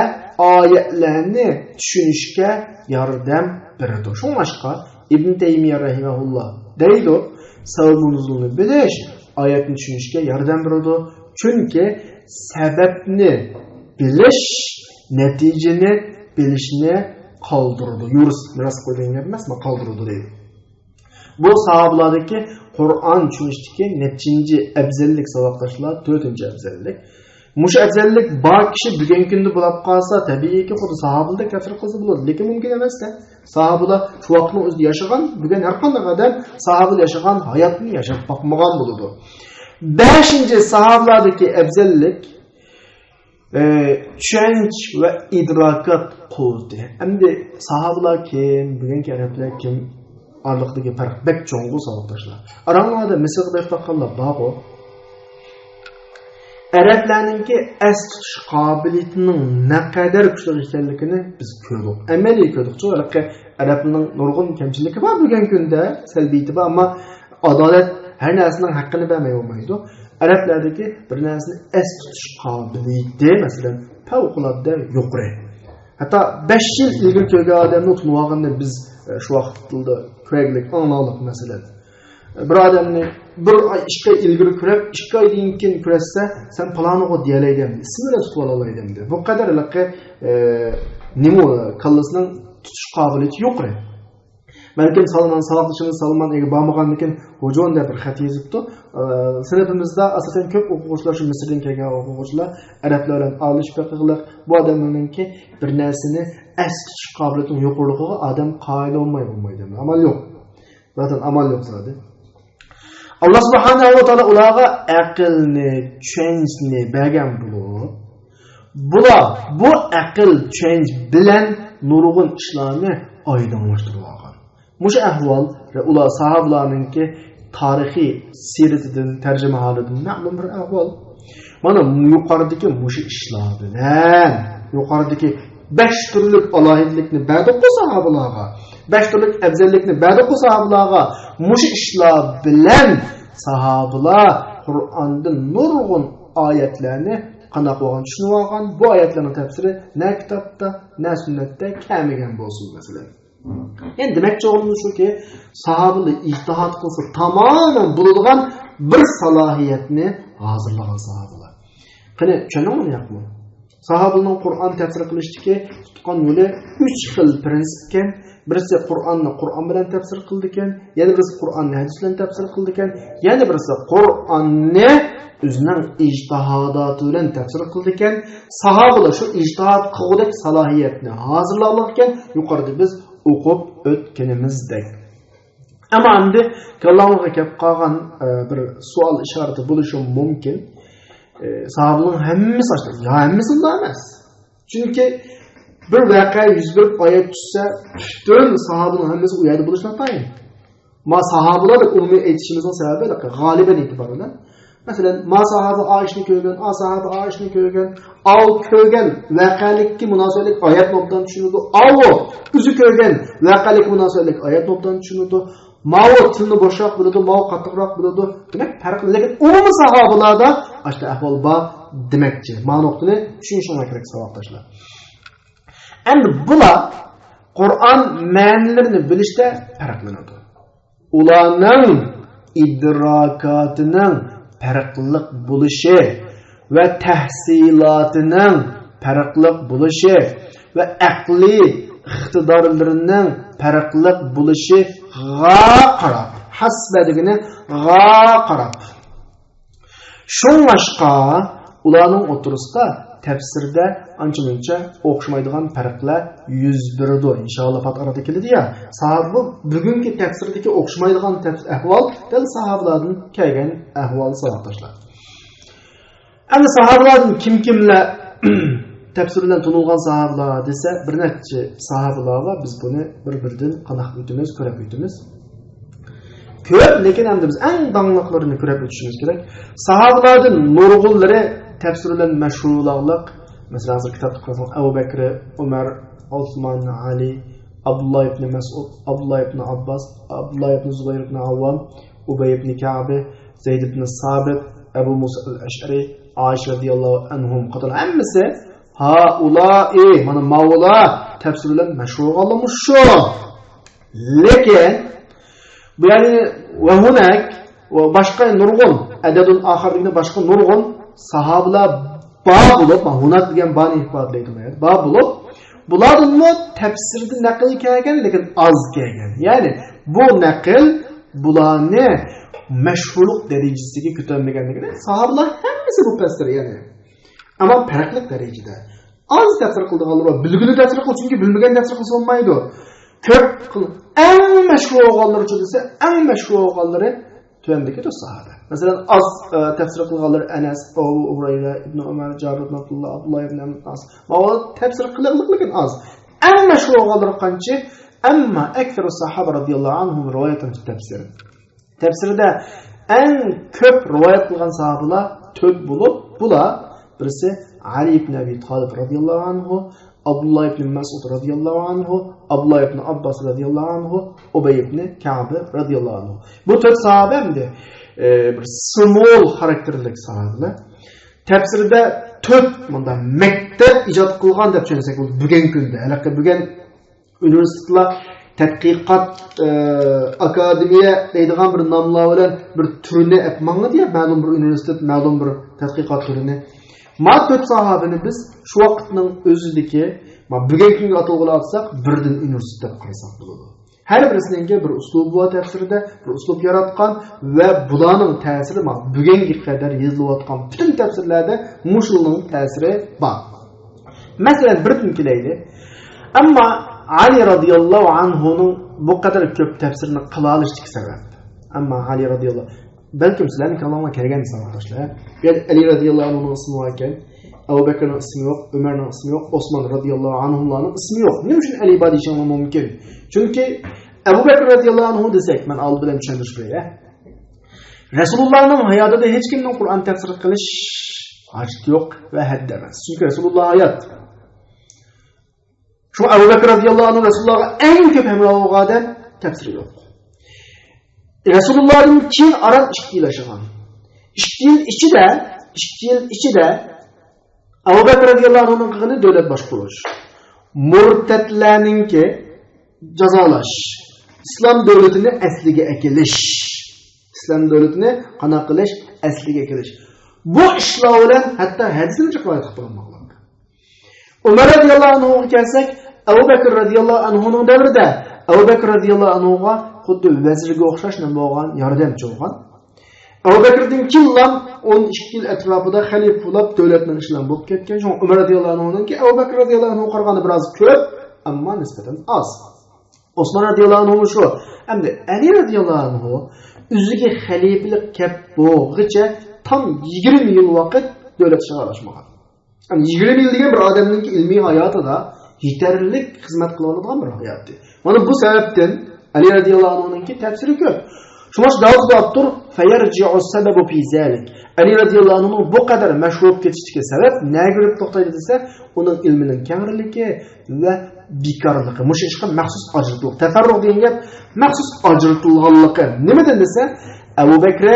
Speaker 1: oyatlarni tushunishga yordam beradi. Shunga Ibn Taymiya rahimahulloh deydi, sababun nuzulni bilish oyatni tushunishga yordam beradi. Chunki sababni bilish natijani bilishni qoldiradi. Yurus miras qo'ygan emasmi, qoldiradi deydi. Bu sahobalardagi Qur'on tushunishdagi nechinchi afzallik saboqdoshlar, 4-afzallik. Mush afzallik bor kishi bugungi kunda bo'lib qolsa, tabiiyki xuddi sahobalarda kafir qilsa bo'ladi, lekin mumkin emas-da. Sahobalar shu vaqtning o'zida yashagan, bugun har qanday odam sahobalar yashagan hayotni yashab boqmagan bo'ladi. 5-sahobalardagi afzallik tushunch va idrokat quvvati. Endi sahobalar kim, bugungi arablar kim oraliqdagi farq bek cho'ng'u saboqdoshlar. Arablarda Misrda taqanlar bor. Arablarningki as tutish qobiliyatining naqadar kuchli ekanligini biz ko'rdik. Amaliy ko'rdik. Chunki arablarning nurg'un kamchiligi bor bugungi kunda, salbiyati bor, ammo adolat har narsaning haqqini bermay olmaydi. Arablardagi bir narsani as tutish qobiliyati, masalan, favqulodda yuqori. Hatto 5 yil ilgari ko'rgan odamni unutmaganni biz shu vaqtda ko'raylik, analoq masalan. Bir odamni bir oy 2 oy ilgari ko'rib, 2 oydan keyin ko'rsa, sen planiga deyalaydim, ismini tutib olaydim deb. Bu qadarlikqa nima kallasining tutish qobiliyati yuqori. Balkim Salman ega bo'lmaganmikin, hojon deb bir xat yozibdi. Sinfimizda asosan ko'p o'quvchilar, shu Misrdan kelgan o'quvchilar, arablar bilan alishib qilib, bu odamlarningki bir narsani as tutish qobiliyatining yo'qligiga odam qoyil bo'lmaydi. Amal yo'q. Zaten amal yo'q zodi. Allah subhanahu va taolo ularga aqlni, tushunchni bergan bo'lib, bular bu aql, tushunch bilan nurg'un ishlarni oydinlashtirgan. Mush ahvol ular sahobalarningki tarixiy siratidan, tarjima holidan ma'lum bir ahvol. Mana yuqoridagi mush ishlar bilan, yuqoridagi 5 turlik alohidlikni berdi sahobalarga, 5 turlik afzallikni berdi sahobalarga. Mush ishlar bilan sahobalar Qur'ondan nurg'un oyatlarni qanday bo'lgan tushunib olgan. Bu oyatlarning tafsiri na kitobda, na sunnatda kelmagan bo'lsin masalan. Yani demek olduğumuz şu ki sahabeler ijtihad kılsa tamamen bulunduğun bir salahiyetini hazırlayan sahabeler. Hani çönüm onu yapma. Sahabaning Qur'on tafsir qilishdagi tutgan yo'li 3 xil prinsip ekan. Birisi Qur'onni Qur'on bilan tafsir qildi ekan, yana birisi Qur'onni hadis bilan tafsir qildi ekan, yana birisi Qur'onni o'zining ijtihodoti bilan tafsir qildi ekan. Sahobalar shu ijtihod qilgudek salohiyatni hozirlab ekan, yuqorida biz o'qib o'tganimizdek. Ama endi kallamga kelib qolgan bir savol ishorati bo'lishi mumkin. Sahabalarning hammasi ashta, ya hammasi emas. Chunki bir voqea yuz berib oyat tushsa, butun sahabalarning hammasi u yerda bo'lishini tayin. Ma sahabalar umumiy aytishimizning sababi g'oliban e'tiboran. Masalan, ma sahaba Oishni ko'rgan, a sahaba Oishni ko'rgan, al ko'rgan voqealikka munosabatlik oyat nobdan tushunadi. Avo o'zi ko'rgan voqealikka munosabatlik oyat nobdan tushunadi. Mao tilni boshroq bo'ladi, mao qattiqroq bo'ladi. Demak, farqli, lekin umumiy sahobalarda ashta ahvol bor demakchi. Ma'noqni tushunishinglar kerak savoddoshlar. Endi bular Qur'on ma'nilarini bilishda farqlanadi. Ularning idrokotining farqli bo'lishi va tahsilotining farqli bo'lishi va aqliy iqtidorlarining farqli bo'lishi qarab, hasba degani qarab. Shunlashqa ularning o'tirisida tafsirda ancha-muncha o'xshamaydigan farqlar yuz beradi. Inshaalloh fat arada keladi-ya. Sahoba bugungi tafsirdagi o'xshamaydigan ahvol dal sahobalardan kelgan ahvol savatdoshlar. Endi sahobalardan kimlar tafsir bilan tunilgan sahobalar desa, bir necha sahobalar va biz buni bir-biridan qanaq o'timiz, ko'rib o'timiz. Ko'p, lekin endi biz eng dangliqlarini ko'rib o'tishimiz kerak. Sahobalardan nurg'unlari tafsir bilan mashhurlarlik, masalan, hozir kitobda qo'yilgan Abu Bakr, Umar, Osmon, Ali, Abdullah ibn Mas'ud, Abdullah ibn Abbas, Abdullah ibn Zubayr ibn Awwam, Ubay ibn Ka'b, Zayd ibn Sabit, Abu Musa al-Ash'ari, Aisha radhiyallohu anhum qator hammasi haula'i mana mavla tafsir bilan mashhur bo'lmuş shu. Lekin bu yani va hunak va boshqa nurg'un adadun oxirdagi boshqa nurg'un sahobalar bor bo'lib, hunak degan bani ifodalaydi. Bor bo'lib, bularning tafsirda naql kelgan, lekin oz kelgan. Ya'ni bu naql bularni mashhurlik darajasiga ko'tarilmaganligini sahobalar hammasi bu tafsir yani. Ama farqli darajada. Az tafsir qildiganlar va bilgili tafsir qildi, chunki bilmagan tafsir qilsa olmaydi. Ko'p eng mashhur o'g'onlar uchun desa, eng mashhur o'g'onlari tuandagi sahoba. Masalan, az tafsir qilganlar Anas, Abu Hurayra, Ibn Umar, Jabir ibn Abdullah, Abdullah ibn Abbas. Ma'o tafsir qilganlar lekin az. Eng mashhur o'g'onlar qancha? Amma akthar sahaba radhiyallohu anhum rivoyatan fi tafsir. Tafsirda eng ko'p rivoyat qilgan sahobalar 4 bo'lib, bular birisi Ali ibn Abi Talib radhiyallohu anhu, Abdullah ibn Mas'ud radhiyallohu anhu, Abdullah ibn Abbas radhiyallohu anhu, Ubay ibn Ka'b radhiyallohu anhu. Bu 4 sahoba endi bir small xarakterli sahobalar. Tafsirda 4 bunda maktab ijod qilgan deb tushunsak, bugungi kunda, hali bugun universitetlar tadqiqot akademiya deydigan bir nomlar bilan bir turini apmangni deya ma'lum bir universitet, ma'lum bir tadqiqot turini. Ma 4 sahabani biz shu vaqtning o'zidagi, bugungi kunga atalg'ili olsak, birdan universitet deb qarasak bo'ladi. Har birisining bir uslub bor tafsirida, bir uslub yaratgan va bularning ta'siri bugungi qadar yozilayotgan butun tafsirlarda mushulning ta'siri bor. Masalan, bir kun kelaydi. Ammo Ali radhiyallohu anhuning bu qadar ko'p tafsirini qila olishdagi sabab. Ammo Ali radhiyallohu balkim sizlarning kalomga kelgan savollar. Ali radhiyallohu anhuning ismi bor ekan, Abu Bakrning ismi yo'q, Umarning ismi yo'q, Osmon radhiyallohu anhularning ismi yo'q. Nima uchun Ali bor deyishim mumkin? Chunki Abu Bakr radhiyallohu anhu desak, men old bilan tushuntirib qo'yay. Rasulullohning hayotida hech kimning Qur'on tafsir qilish hojati yo'q va hadd emas. Chunki Rasululloh hayot. Şu Abu Bakr radhiyallohu anhu Rasulullah'a en köp hemroh bo'lgan tafsiri yo'q. Rasulullah'ın keyin aran 2 yil yashagan. 2 yil ichida Abu Bakr radhiyallohu anhuning qilgani davlat boshqarish. Murtadlarningki jazolash. İslam davlatini asliga akilish. İslam davlatini qana qilish, asliga akilish. Bu ishlar bilan hatto hadisni rivoyat qilib qo'ymoqlar. Umar radiyallahu anhuga kelsak, Abu Bakr radiyallahu anhuning davrida Abu Bakr radiyallahu anhuga xuddi vazirga o'xshash nima bo'lgan, yordamchi bo'lgan. Abu Bakrdan keyin 12 yil atrofida xalifa bo'lib, davlatning ishlari bo'lib ketgan. Shu Umar radiyallahu anhuninki Abu Bakr radiyallahu anhu qaraganda biroz ko'p, ammo nisbatan oz. Osman radiyallahu anhu shu. Endi Ali radiyallahu anhu o'ziga xalifalik kep bo'g'icha tam 20 yil vaqt davlat ishiga aralashmagan. 20 yil degan bir odamning ilmiy hayotida yetarlik xizmat qila oladigan bir hayot. Mana bu sababdan Ali radiyallahu anhuning tafsiri ko'p. Shunga Davud Abdur fayarji'u sababu fi zalik. Ali radiyallahu anhu bu qadar mashhur ketishiga sabab nega ko'rib to'xtaydi desa, uning ilmining kengriligi va bekorligi. Mush ishga maxsus ajratilgan. Tafarruq degan gap maxsus ajratilganligi. Nimadan desa, Abu Bakr,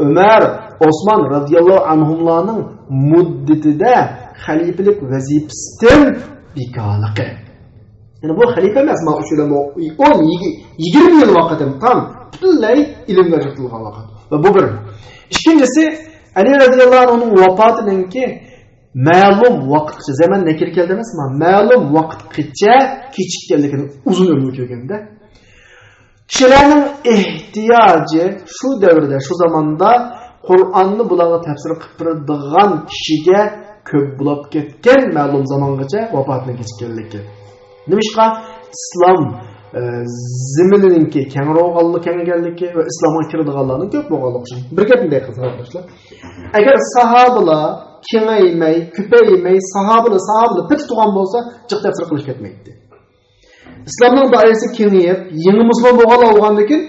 Speaker 1: Umar, Osman radiyallahu anhumlarning muddatida xalifalik vazifasidan bekorligi. Yani bu xalifa emas, ma ushula 20 yil vaqtim tam butunlay ilmga ajratilgan vaqt. Va bu bir. İkincisi Ali radiyallahu anhu'nun vafatınınki ma'lum vaqtgacha zaman nekir keldi emasmi? Ma'lum vaqtgacha kechikkanligini uzun ömür ko'rganda kishilarning ehtiyoji shu davrda, shu zamonda Qur'onni bularga tafsir qilib beradigan kishiga ko'p bo'lib ketgan ma'lum zamongacha vafotini kechikkanligi. Nimishqa islom ziminininki kengroğallık ve İslam'a kirdiğallarının köp boğallık için. Bir gepindeyi kılsın arkadaşlar. Eğer sahabeler kengeymey, küpeymey, sahabeler pek tuğan bolsa cık tefsir kılıç ketmeydi. İslam'ın dairesi kengeyip, yeni Müslüman boğal olgandakin,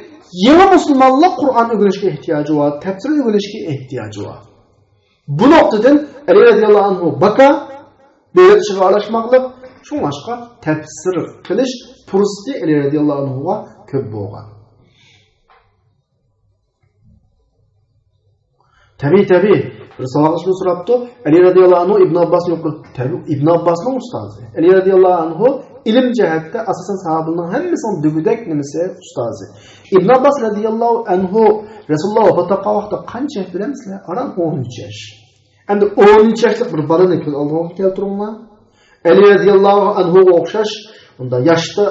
Speaker 1: yeni Müslümanlar Kur'an ögünüşke ihtiyacı var, tefsir ögünüşke ihtiyacı var. Bu noktadan Ali radiyallahu anhu baka, devlet işine araşmaklık, şun başka tefsir kılış fursati Ali radiyallahu anhuga ko'p bo'lgan. Tabii. Bir savol so'rabdi. Ali radiyallahu anhu Ibn Abbas yo'q. Ibn Abbasning ustozi. Ali radiyallahu anhu ilm jihatda asosan sahobaning hammasining dugudek nimasi ustozi. Ibn Abbas radiyallahu anhu Rasululloh vafot etgan vaqtda qancha yosh bilamsizlar? Aram 13 yosh. Endi 13 yoshlik bir bolani Allohga keltiringlar. Ali radiyallahu anhuga o'xshash unda yaşta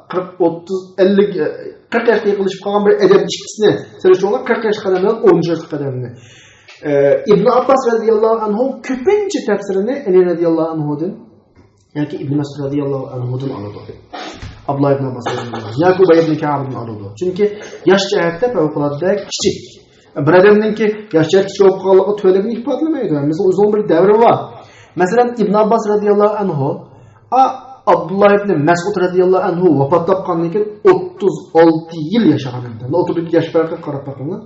Speaker 1: 40 30 50 40 yaşta yıkılışıp kalan bir edem çıkısını söylüyorlar 40 yaş kademden 10 yaş kademini. İbn Abbas radıyallahu anhu köpünce tefsirini Ali radıyallahu anhu'dan yani İbn Mesud radıyallahu anhu'dan aldı. Abdullah ibn Abbas radıyallahu anhu. Yani Ubay ibn Ka'b'dan aldı. Çünkü yaş cihette fevkalade küçük. Bir adamın ki yaş cihette küçük olup kalanlığı tüylerini ifatlamaydı. Mesela uzun bir devri var. Mesela İbn Abbas radıyallahu anhu Abdullah ibn Mesud radıyallahu anhu vafat etgandan keyin 36 yil yaşagan ekan. 32 yaş farqi qarab bakinglar.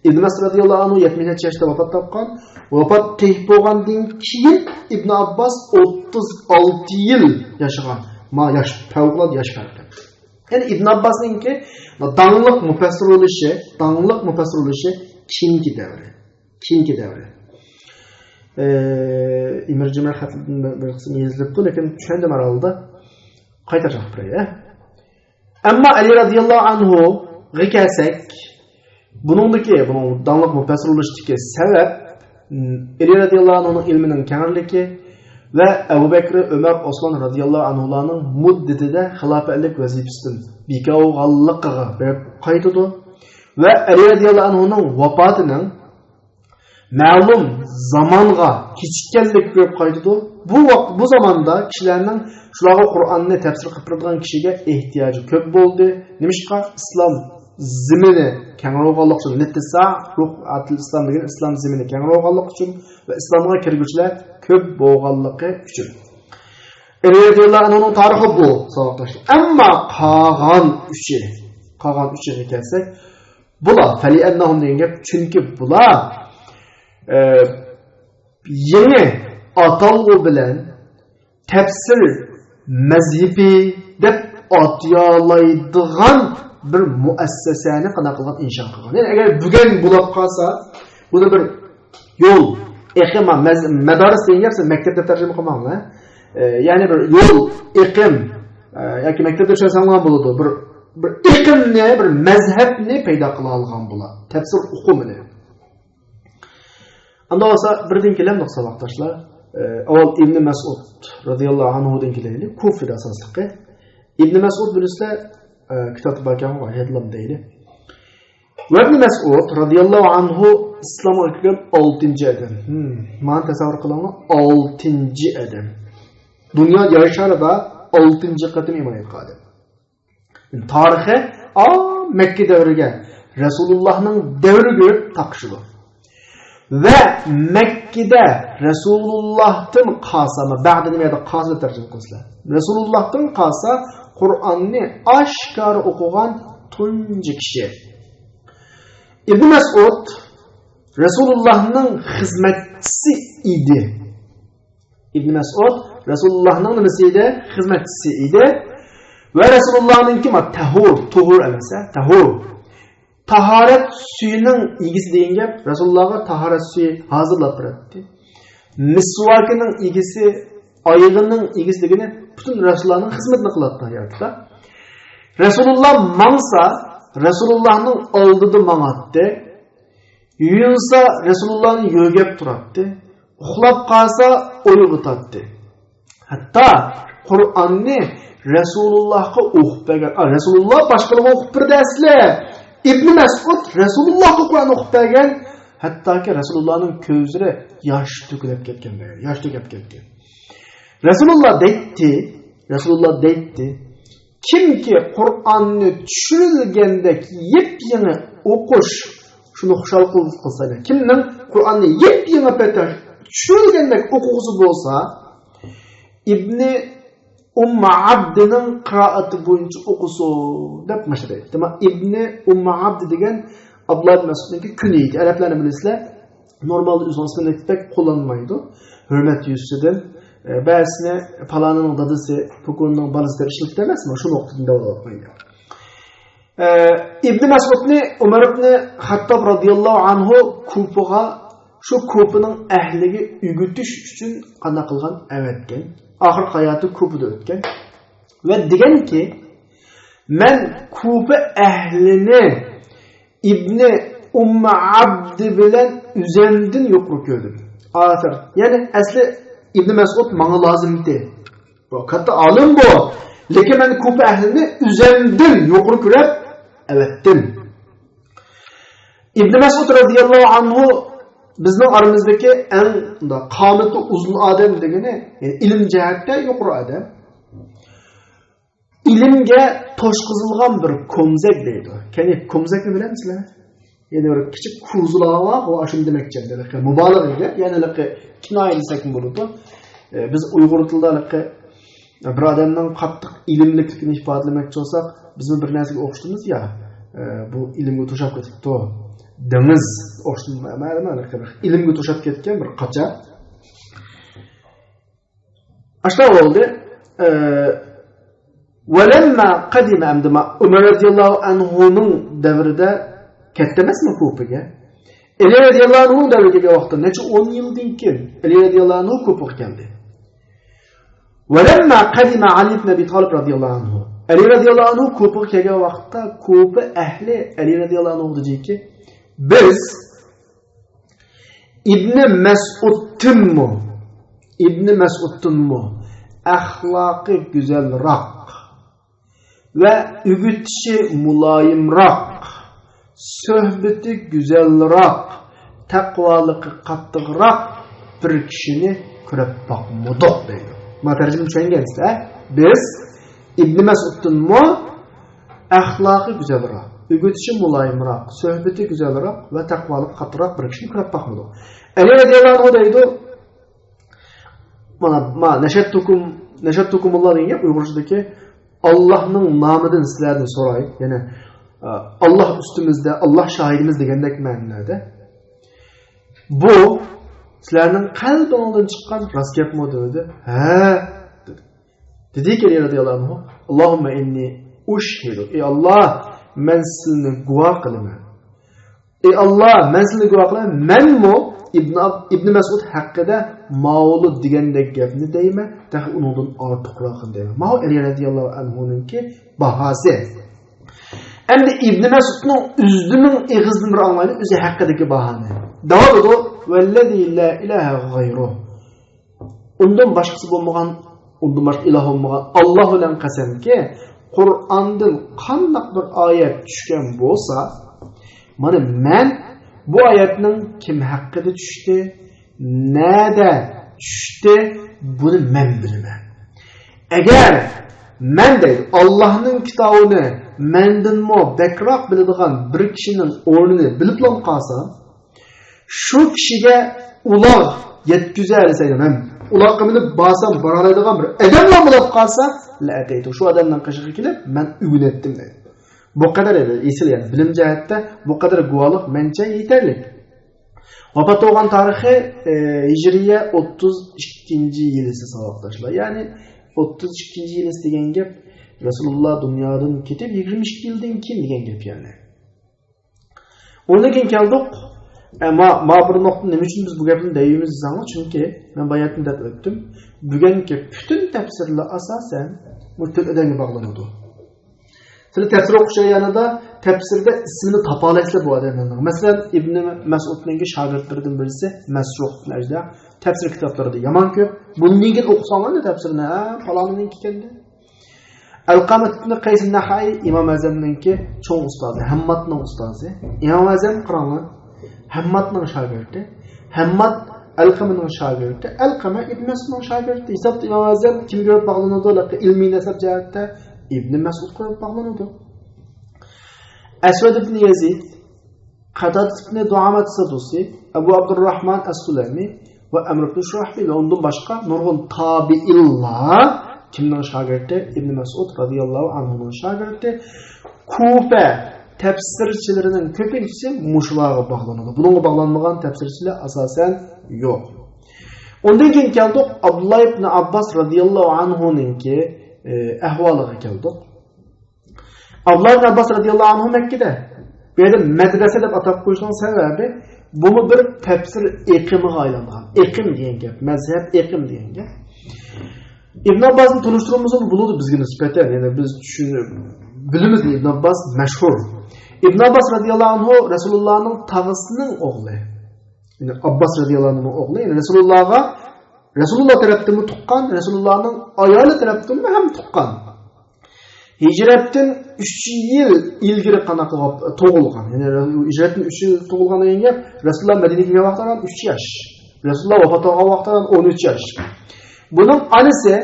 Speaker 1: İbn Mesud radıyallahu anhu 70 yaşda vafat etgan. Vafat teyip bo'lgandan keyin İbn Abbas 36 yil yaşagan. Ma yaş fevkalade yaş farqi. Yani İbn Abbas'ninki dangliq mufassir bo'lishi keyingi davri. İmir Cemil xatının bir kısmı yazılıptı, lakin düşendim aralda qaytaracaq buraya. Ama Ali radiyallahu anhu'ga kelsak, bunun danlıq müfessir oluşdaki sebep Ali radiyallahu anhu'nun ilminin kengirligi ve Ebu Bekir, Ömer, Osman radiyallahu anhu'larning muddatida xilafetlik vazifasidan bekorganligiga berib qaytadi ve Ali radiyallahu anhu'nun vafotining ma'lum zamanға kechikkanlik ko'p qaytadi. Bu zamanda kishilarning shularga Qur'onni tafsir qilib turadigan kishiga ehtiyoji ko'p bo'ldi. Nimishqa islom zimini kengroqanlik uchun littisa ruh atil islom degan islom zimini kengroqanlik uchun va islomga kirguvchilar ko'p bo'lganligi uchun. Radiyallahu anhuning tarixi bu savoqdoshlar. Ammo qolgan uchiga kelsak, bular fali annahum degan gap, chunki bular yeni atalg'u bilan tafsir mazhibi deb atayolaydigan bir muassasani qana qilgan inşa qilgan. Yani agar bugun bo'lib qolsa, buni bir yo'l, iqima, madaris degan gap maktabda tarjima qilmanglar. Yani bir yo'l, iqim yoki maktabda tushunsanlar bo'ladi. Bir iqimni, bir mazhabni paydo qila olgan bo'ladi. Tafsir uqumini. Anda olsa birden kelam noqsa vaqtdaşlar. Avval İbn Mas'ud radıyallahu anhu'dan keleli Kufa'da asaslıqı. İbn Mas'ud bilisizlar kitapta bakan vahiyatlam deyli. Ve İbn Mas'ud radıyallahu anhu İslam'a kirgan 6-cı adam. Mani tasavvur qilinglar 6-cı adam. Dünya yaşarida 6-cı qatim iman etgan. Tarixi Mekke davriga Resulullah'ның davri görüp taqışılı. Ve Mekke'de Resulullah'tan qasa, ba'da nimada qasa tercüme qilsa. Resulullah'tan qasa Kur'an'ni aşkar okugan tunji kişi. İbn Mas'ud Resulullah'ның hizmetçisi idi. İbn Mas'ud Resulullah'ның nimesiydi? Hizmetçisi idi. Ve Resulullah'ın kim? Tuhur emese. Tahur. Taharet suyunun ilgisi deyin gap. Resulullah'a taharet suyu hazırlap bıraktı. Misvakının ilgisi, ayığının ilgisi degini bütün Resulullah'ın hizmetini kılattı hayatla. Resulullah mansa, Resulullah'ın aldığı manattı. Yuyunsa Resulullah'ın yögep durattı. Uxlap qalsa uyuğutattı. Hatta Kur'an'ni Resulullah'a o'qib bergan. Rasululloh boshqalarga o'qib berdi asli. İbn Mas'ud Resulullah'a Kur'an o'qib bergan. Hattoki Rasulullohning ko'zlari yosh to'kilib ketgan. Yosh to'kib ketgan. Rasululloh deydi, kimki Kur'an'ni tushunilgandek yep-yangi o'qish shuni xushal qilsa, kimning Kur'an'ni yep-yangi patar tushunilgandek o'quvchisi bo'lsa, İbn Abd'ning qiroati bo'yicha o'qisin deb mashhur. Demak, İbn Abd degan Abdullah ibn Mas'udning kuniydi. Arablarni bilasizlar, normalda o'z ismini pek qo'llanmaydi. Hurmat yusidan ba'zini falonning dadasi, po'konning balasi deb ishlatib emasmi? Shu nuqtadan davolatmaydi. İbn Mas'udni Umar ibn Hattob radhiyallohu anhu Kufaga shu Kufaning ahliga ugutish uchun qana qilgan avatgan. Ahir hayatı Kufa'da o'tgan. Ve deganki, men Kufa ahlini İbn Abd bilan üzendin yuqori ko'rdim. Ahir. Yani asli İbn Mas'ud menga lozimdi. Bu katta alim bu. Lekin men Kufa ahlini üzendin yuqori ko'rib avatdim. İbn Mas'ud radhiyallohu anhu bizning oramizdagi eng qomati uzun odam degani, ilm jihatda yuqori odam. Ilmga toshqizilgan bir komzak deydi. Qani komzakni bilamsizlar? Ya'ni bir kichik kuzulava o ashum demakchi. Mubolag'aga, ya'ni kinoya desak bo'ladi. Biz Uyg'ur tilida bir odamning qattiq ilmlikligini ifodalamoqchi bo'lsak, biz bir narsaga o'qishdimiz ya, bu ilmga to'shab ketibdi. Demiz ilimga to'shab ketgan bir qacha. Ashta bo'ldi. Valamma qadima amdama Umar radhiyallohu anhuning davrida katta emasmi Kufaga? Ali radhiyallohu anhu davriga vaqtda necha 10 yildan keyin Ali radhiyallohu anhu Kufaga keldi. Valamma qadima Ali ibn Abi Talib radhiyallohu anhu Ali radhiyallohu anhu Kufaga kelgan vaqtda Kufa ahli Ali radhiyallohu anhu deyki, biz İbn Mas'ud'tunmu ahlakı güzelrak ve ügütüşü mulayimrak, söhbeti güzelrak, takvalıkı kattıgrak bir kişini körep bakmadık deydi. Materyalini düşüngenizde biz İbn Mas'ud'tunmu ahlakı güzelrak, ügütüşü mulayimrak, söhbeti güzelrak ve takvalık katırak bir kişinin körep bakmadık. Ali radiyallahu anh deydi, ma neşettukumullah deyin yap, Uygurcadaki Allah'ın namıdan sizlerden sorayım. Yani Allah üstümüzde, Allah şahidimiz degendek mənada. Bu sizlerden kalbinizden çıkan rast yapma dedi. Dedi ki Ali radiyallahu anh, Allahümme inni uşhidu. Ey Allah, men sizini guva kılıma. Ey Allah, men sizini guva kılıma. Men mu İbn Mas'ud hakkında mağlup degendek gapni deyme, dahi onundan artıqraqın deyme. Mağlu Ali radiyallahu anhu'nun ki bahası. Endi İbn Mas'ud'un üzdünün eğizdini bir anlayın, özü hakkındaki bahane. Davadı da vellezî la ilahe gayruh. Undan başqası bo'lmagan, undan başqa iloh bo'lmagan Alloh bilan qasamki, Qur'ondan qandaq bir oyat tushgan bo'lsa, mana men bu oyatning kim haqida tushdi, nada tushdi, buni men bilaman. Agar men deydi Allohning kitobini mendanmo bekroq biladigan bir kishining o'rnini bilib qolsam, shu kishiga uloq yetkazar desam, uloqqa minib borsam boradigan bir odamlar bo'lib qolsa, la deydi shu odamdan qishig'i kelib, men ugunetdim deydi. Bu kadar edi, esil yani bilim jihatda bu kadar guvohlik mencha yetarli. Vafot bo'lgan tarixi Hijriya 32-yil esa savoqdashlar. Ya'ni 32-yil degan gap Rasululloh dunyodan ketib 22 yildan keyin degan gap yani. Ondan keyin keldik. Ma bir nokta nima uchun biz bu gapni deyimiz desanglar, chunki men bayatni deb o'tdim. Bugungi butun tafsirlar asosan muttaqidanga bog'lanadi. Siz tafsir o'qishayotganda tafsirda ismini topolaysizlar bu odamlarning. Masalan, Ibn Mas'udning shogirdlaridan birisi Masruh najda tafsir kitoblarida yomon ko'p. Buni nega o'qisanglar tafsirni, falonining ekanda. Al-Qamat ibn Qays an-Naxai Imom Azamninki cho'ng ustozi, Hammadning ustozi. Imom Azam qaranglar, Hammadning shogirdi. Hammad Al-Qamatning shogirdi. Al-Qama Ibn Mas'udning shogirdi. Hisobda Imom Azam kimga bog'lanadi? Ilmiy nasab jihatda İbn Mas'ud qilib bog'lanadi. Aswad ibn Yazid, Qadad ibn Duamat Sadusi, Abu Abdurrahman As-Sulami va Amr ibn Shurahbil va undan boshqa nurg'un tabi'illar kimning shogirdi? Ibn Mas'ud radhiyallohu anhuning shogirdi. Kufa tafsirchilarining ko'pinchisi mushlarga bog'lanadi. Bunga bog'lanmagan tafsirchilar asosan yo'q. Undan keyin keldik Abdullah ibn Abbas radhiyallohu anhuninki ahvoliga keldik. Abdullah ibn Abbas radhiyallohu anhu Makkada bu yerda madrasa deb atab qo'yishning sababi bu bir tafsir eqimiga aylangan. Eqim degan gap, mazhab eqim degan gap. Ibn Abbasni tunishtirishimiz bo'ladi bizga nisbatan, ya'ni biz tushunib bilamiz Ibn Abbas mashhur. Ibn Abbas radhiyallohu anhu Rasulullohning tag'isining o'g'li. Ya'ni Abbas radhiyallohu anhu o'g'li, ya'ni Rasululloh tarafdan tuqqan, Rasulullahning ayoli tarafdan ham tuqqan. Hijratdan 3 yil ilgari qanaqa tug'ilgan. Ya'ni hijratdan 3 yil tug'ilgan degan gap Rasululloh Madinaga kelgan vaqtdan 3 yosh. Rasululloh vafot bo'lgan vaqtdan 13 yosh. Buning onasi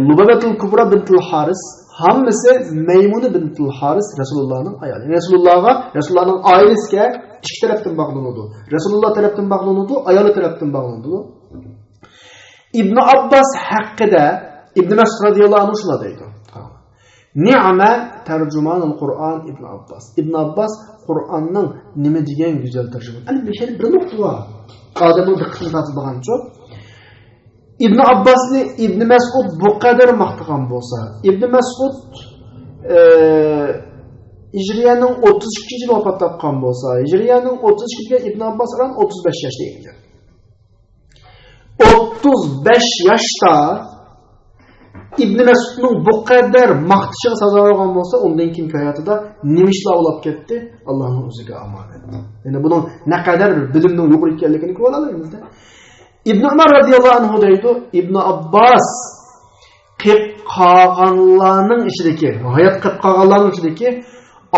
Speaker 1: Lubabatul Kubra bintul Haris, hammasi Maymuna bintul Haris Rasulullohning ayoli. Rasulullohning oilasiga ikki tarafdan bog'lanadi. Rasululloh tarafdan bog'lanadi, ayoli tarafdan bog'lanadi. İbn Abbas haqqida Ibn Mas'ud radhiyallohu anhu shuna deydi. Ni'ma tarjumanul Qur'on Ibn Abbas. Ibn Abbas Qur'onning nima degan go'zal tarjima. Ana bu yerda bir nuqta bor. Odamning diqqatini tortadigancha Ibn Abbasni Ibn Mas'ud bu qadar maqtagan bo'lsa, Ibn Mas'ud Hijriyaning 32-yil vafot topgan bo'lsa, Hijriyaning 32-ga Ibn Abbas 35 yoshda ekan. 35 yoshda İbn Mas'udning bu qadar maqtishiga sazovor bo'lsa, undan keyin hayotida nima ishlar olib ketdi? Allohning o'ziga omonat. Ya'ni buning naqadar bir bilimning yuqori ekanligini ko'ra olamiz-da. Ibn Umar radhiyallohu anhu deydi, Ibn Abbas qilib qolganlarning ichidagi, hayot qilib qolganlarning ichidagi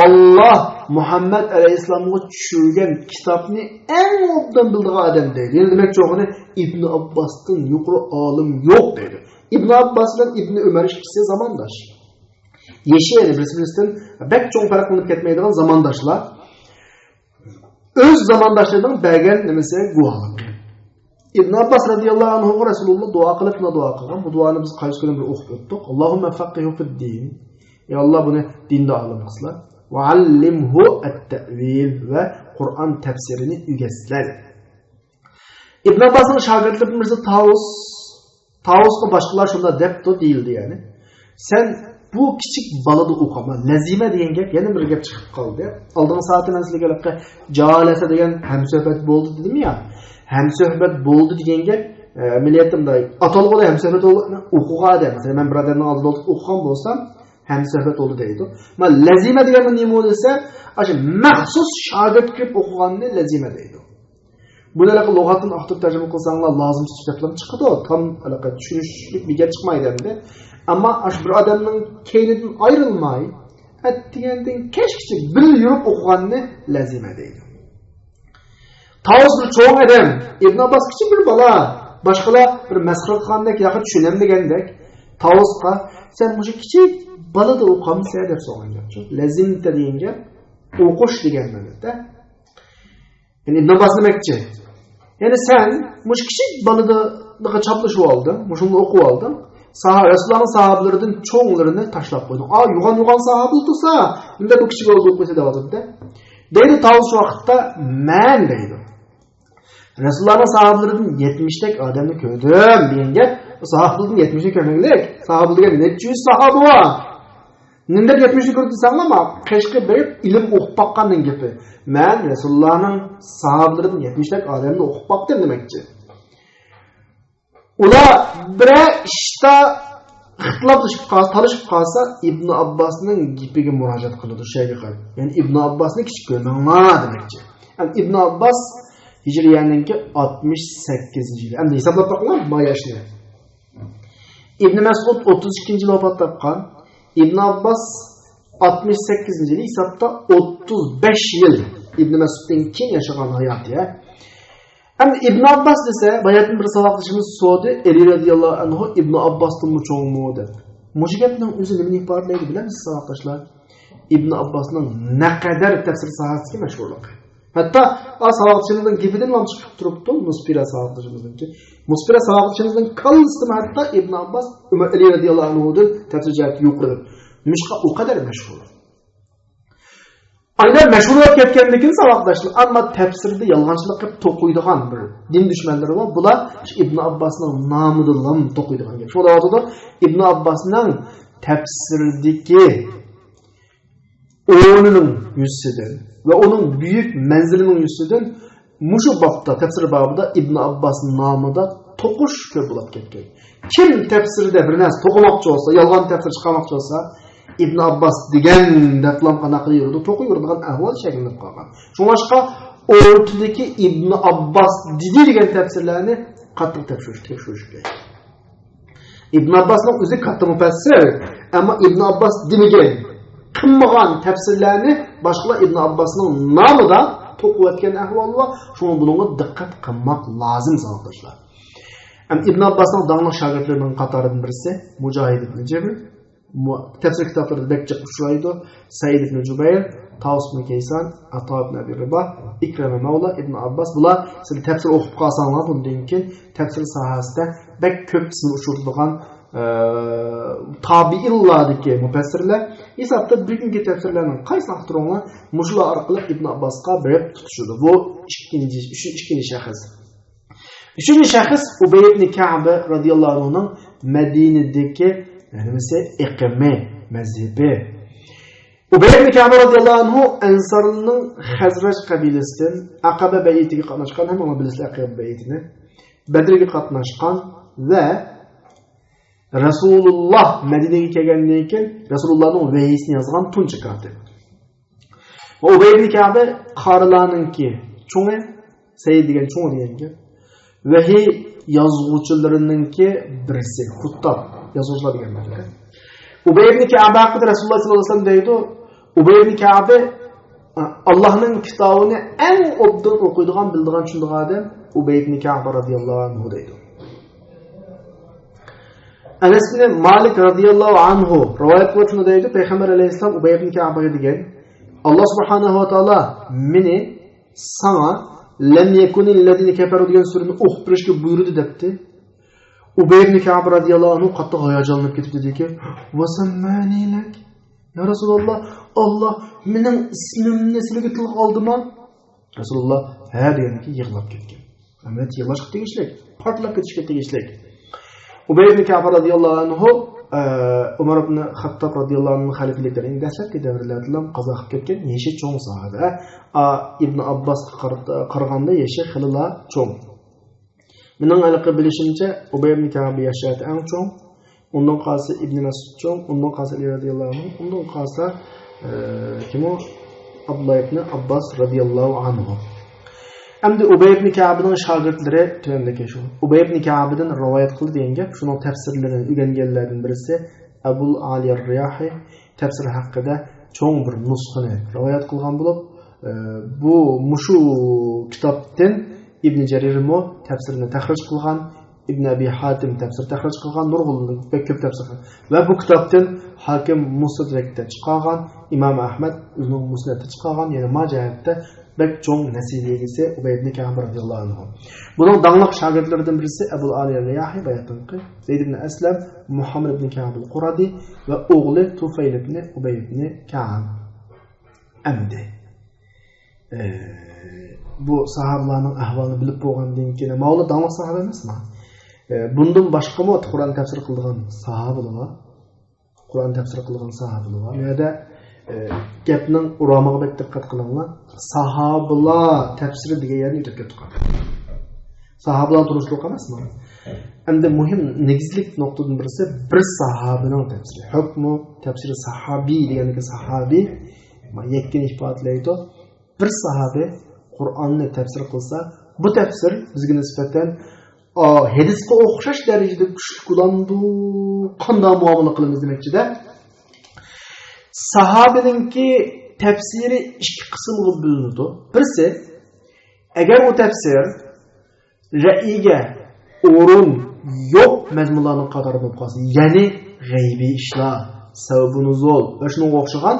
Speaker 1: Allah Muhammad alayhissalomga tushirgan kitobni eng obdan bildigan odam deydi. Ya'ni demak cho'g'ini Ibn Abbasdan yuqori olim yo'q deydi. Ibn Abbas bilan Ibn Umar ikkisi zamondosh. Yashaydi birisidan bak cho'ng farqlanib ketmaydigan zamondoshlar. O'z zamondoshlaridan bergan nimasi guvohlik. Ibn Abbas radhiyallohu anhu Rasululloh duo qilgan. Bu duoni biz qaysi kuni bir o'qib o'tdik. Allohumma faqihhu fid-din. Ya Allah buni dinda olim qilsin. Va allimhu at-ta'wil va Qur'on tafsirini o'rgatsin. Ibn Abbasning shogirdlaridan birisi Tavusga boshqalar shunda debdi deyildi yani. Sen bu kichik balada o'qama, lazima degan gap yana bir gap chiqib qoldi. Oldingi soatda men sizlarga gapga jalasa degan hamsuhbat bo'ldi dedim ya. Hamsuhbat bo'ldi degan gap milliyatimda atalg'ida hamsuhbat o'qigan odam. Masalan, men bir odamning oldida o'qigan bo'lsam, hamsuhbat bo'ldi deydi. Men lazima degan nima bo'lsa, o'sha maxsus shogird kirib o'qiganni lazima deydi. Bunu lügatdan aktif tercüme kılsanlar lazım kitaplar çıkıdı. Tam düşünüşlük bir gel çıkmaydı endi. Ama aş bir adamın keyninden ayrılmayı etdigenden keşke bir yürüp okuganını lazım edeydi. Tavus bir çoğun adam İbn Abbas küçük bir bala başkalar bir mesxir kılgandek yakın düşünemdegandek Tavus'a sen bu küçük bala da okamısa dep soğan. Lazim de deyince okuş degan ma'noda. Yani İbn Abbas demekçi. Yani sen muş küçük balıda çaplışıp aldın, muşunu okup aldın. Resulullah'ın sahabelerinin çoğunlarını taşlap koydun. Yugan sahabe olsa, bunda bu küçük olduğu koysa da vardı. Deydi Tavus şu vakitte men deydi. Resulullah'ın sahabelerinin 70'lik adamını köydüm deyince, sahabelerin 70'lik kömeklik. Sahabelerin 700 sahabe var. Nindek 70'lik gördü sen ama keşke berip ilim okup bakkanın gibi. Men Resulullah'ın sahabelerinin 70'lik adamını okup baktım demekçi. Ula bire işte talışıp kalsa İbn Abbas'ın gipiga müracaat kılıdır şeyge kal. Yani İbn Abbas'ın küçük görmem demekçi. Yani İbn Abbas Hicriyeninki 68. yıl. Hem hesaplap bakın ma yaşını. İbn Mesud 32. yıl vefat tapkan. İbn Abbas 68. yıl hesapta 35 yıl. İbn Mesud'un kim yaşayan hayatı ya. Hem İbn Abbas dese bayatın bir savaklaşımız soğudu. Ali radiyallahu anhu İbn Abbas'ın mı çoğun mu dedi. Mujibet'in üzülümünü ifadeleydi bilen misiniz savaklaşlar? İbn Abbas'ın ne kadar tefsir sahası meşhurluk. Hatta savaklaşımızın gibiden lan çıkıp duruptu. Muspira savaklaşımızın ki. Muspira savaklaşımızın kalıstı hatta İbn Abbas Ali radiyallahu anhu'dan tefsir cihati yukarıdır. Müşka o kadar meşhur. Aynen meşhurlar ketkendikin savakdaşlar ama tefsirde yalğançılık hep tokuyduğun bir din düşmanları var. Bu da İbn Abbas'ın namıdırlan tokuyduğun gibi. Şurada ortada İbn Abbas'ın tefsirdeki onun yüzüden ve onun büyük menzilinin yüzüden muşu babda, tefsir babında İbn Abbas'ın namı da tokuş köp bulup ketken. Kim tefsirde bir nas tokumakçı olsa, yalğan tefsir çıkarmakçı olsa İbn Abbas degan daflam qanaqli yurdi, to'qi yurdigan ahvol shaklida qolgan. Shunga o'rtadagi İbn Abbas degan tafsirlarni qattiq tekshirish kerak. İbn Abbasning o'zi katta mufassir, ammo İbn Abbas demagan, qilmagan tafsirlarni boshqalar İbn Abbasning nomida to'qiyotgan ahvol va shuni bunga diqqat qilmoq lozim sanoqlar. İbn Abbasning dangli shogirdlarining qatoridan birisi Mujohid ibn Jabr tefsir kitaplarında bekçe uçuraydı. Said ibn Cübeyr, Tavus ibn Kaysan, Ata ibn Abi Ribah, İkreme Mevla, İbn Abbas. Bunlar siz tefsir okup kalsanlar bundan ki tefsir sahasında bek köp sizin uçurduğun tabiilladaki müfessirler. İsabda bir günkü tefsirlerinin kaysi aktarımı muşula arkalı İbn Abbas'a berip tutuşurdu. Bu ikinci şahıs. Üçüncü şahıs Ubey ibn Ka'b radıyallahu anh'ın Medine'deki yani mesela ikme mezhebi. Ubey ibn Ka'b radıyallahu anhu Ensar'ın Hazraç kabilesinden Akabe beytiga qatnaşkan, hamma bilasizlar Akabe beytini. Bedr'ga qatnaşkan ve Rasulullah Medine'ye kelgandan keyin Rasulullah'ning vahiyisini yozgan tunchi katib. Ubey ibn Ka'b qarilarninki cho'ngi, Sayyid degan cho'ng degan. Vahiy yozuvchilarininki birisi, xuttab yazıcılar degan ma'noda. Ubey ibn Ka'b haqida Rasululloh sollallohu alayhi vasallam deydi. Ubey ibn Ka'b Allohning kitobini eng obdan o'qiydigan, bildigan shunday odam Ubey ibn Ka'b radhiyallohu anhu deydi. Anas ibn Malik radhiyallohu anhu rivoyat qilishni deydi, Payg'ambar alayhisalom Ubey ibn Ka'bga degan, Alloh subhanahu va taolo meni sana lam yakunil ladina kafaru degan surani o'qib berishga buyurdi debdi. Ubey ibn Ka'b radhiyallohu anhu qattiq hayajonlanib ketib dediki, "Va sammanilak? Ya Rasululloh, Alloh mening ismimni sizga tilga oldimi?" Rasululloh ha deganki yig'lab ketgan. Amat yig'lash tegishlik, portlab ketishga tegishlik. Ubey ibn Ka'b radhiyallohu anhu Umar ibn Xattob radhiyallohu anhu xalifaliklarning dastlabki davrlarida qazo qilib ketgan yeshi cho'ng sahoba. Ibn Abbas qaraganda yeshi xilila cho'ng. Mening aniq bilishimcha Ubey ibn Ka'b yashaydi eng cho'ng, undan qolsa Ibn Mas'ud cho'ng, undan qolsa Ali radhiyallohu anhu, undan qolsa kim o? Abdullah ibn Abbas radhiyallohu anhu. Endi Ubay ibn Ka'bning shogirdlari tövendeki şu. Ubay ibn Ka'bdan rivoyat qildi degan gap, shuning tafsirlarini o'rganganlardan birisi Abul Ali ar-Riyahi tafsir haqida cho'ng bir nusxani rivoyat qilgan bo'lib, bu mushu kitobdan Ibn Jarirmo tafsirini tahrij qilgan, Ibn Abi Hatim tafsir tahrij qilgan, nurg'unlik va ko'p tafsir qilgan. Va bu kitobdan Hakim Mustadrakda chiqqan, Imom Ahmad o'zining Musnadida chiqqan, ya'ni majahatda bek cho'ng nasibligisi Ubay ibn Ka'b radhiyallohu anhu. Buning dangliq shogirdlaridan birisi Abul Ali ar-Riyahi bayatınqi, Zayd ibn Aslam, Muhammad ibn Ka'b al-Quradi va o'g'li Tufayl ibn Ubay ibn Ka'b. Amdi bu sahabalarning ahvolini bilib bo'lgandan keyin mavla dangliq sahaba emasmi? Bundan boshqami Qur'on tafsir qilgan sahabalar bor. Qur'on tafsir qilgan sahabalar bor. Yerda gapning uramiga bek diqqat qilinglar. Sahabalar tafsiri degan yerni o'tib ketgan. Sahabalar turishliq emasmi? Endi muhim negizlik nuqtadan birisi bir sahabining tafsiri. Hukmu tafsiri sahabiy degani sahabiy yakkin ifodalaydi. Bir sahabi Qur'onni tafsir qilsa, bu tafsir bizga nisbatan hadisga o'xshash darajada kuchli bo'landu. Qanday muomala qilamiz demakchida. Sahabininki tafsiri ikki qismga bo'linadi. Birisi, agar u tafsir ra'iga o'rin yo'q mazmunlarning qatori bo'lib qolsa, ya'ni g'aybiy ishlar, sabab nuzul va shunga o'xshagan,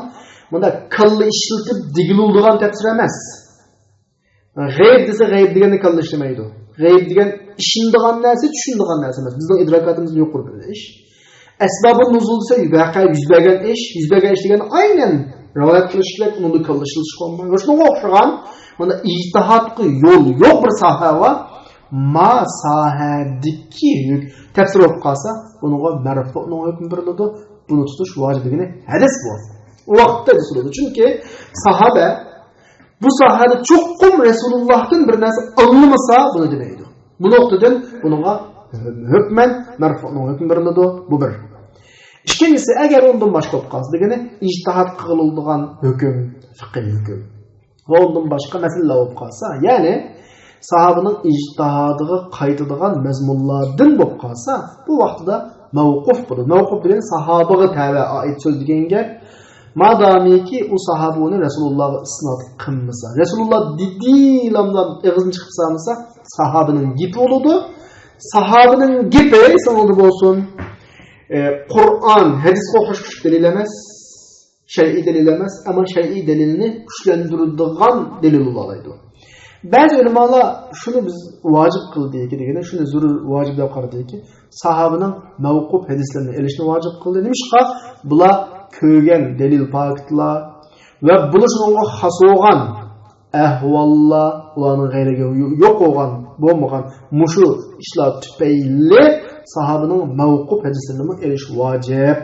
Speaker 1: bunda kalla ishlatib digiluldigan tafsir emas. G'ayb desa g'ayb deganni kalla ishlamaydi. G'ayb degan ishindigan narsa, tushundigan narsa emas. Bizning idrokatimiz yo'q bo'lgan ish. Asbabun nuzul desa vaqa yuz bergan ish degan aynan rivoyat qilishlar uni kalla ishlatish qolmay. Va shunga o'xshagan, bunda ijtihadga yo'l yo'q bir soha va ma sahadiki tafsir bo'lib qolsa, bunga marfu'ning hukmi beriladi. Buni tutish vojibligini hadis bor. O vaqtda tutiladi. Chunki sahaba bu sohada cho'qqum Rasulullohdan bir narsa anglamasa buni demaydi. Bu nuqtadan bunga hukman marfu'ning hukmi beriladi. Bu bir. Ikkinchisi, agar undan boshqa bo'lib qolsa, degani ijtihad qilinadigan hukm, fiqh hukm. Va undan boshqa masalalar bo'lib qolsa, ya'ni sahabaning ijtihadiga qaytadigan mazmunlardan bo'lib qolsa, bu vaqtida mavquf bo'ladi. Mavquf degan sahabaga tabi'a oid so'z degan gap. Madamiki u sahabuni Rasulullah'a isnat qilmasa, Rasulullah didilamdan eg'izini chiqib salmasa, sahabining gipi bo'ladi. Sahabining gipi sanaldi bo'lsin. Qur'on, hadisga o'xshash kuch dalil emas, shar'iy dalil emas, ammo shar'iy dalilni kuchlantiradigan dalil bo'laydi. Ba'zi ulamolar shuni biz vojib qildiki degani, shuni zarur vojib deb qaradiki, sahabining mavquf hadislarni olishni vojib qildi. Nimishqa bular ko'rgan dalil faktlar va bular shunga xos bo'lgan ahvollar, ularning g'ayriga yo'q bo'lgan, bo'lmagan mushu ishlar tufayli sahabining mavquf hadislarini olish vojib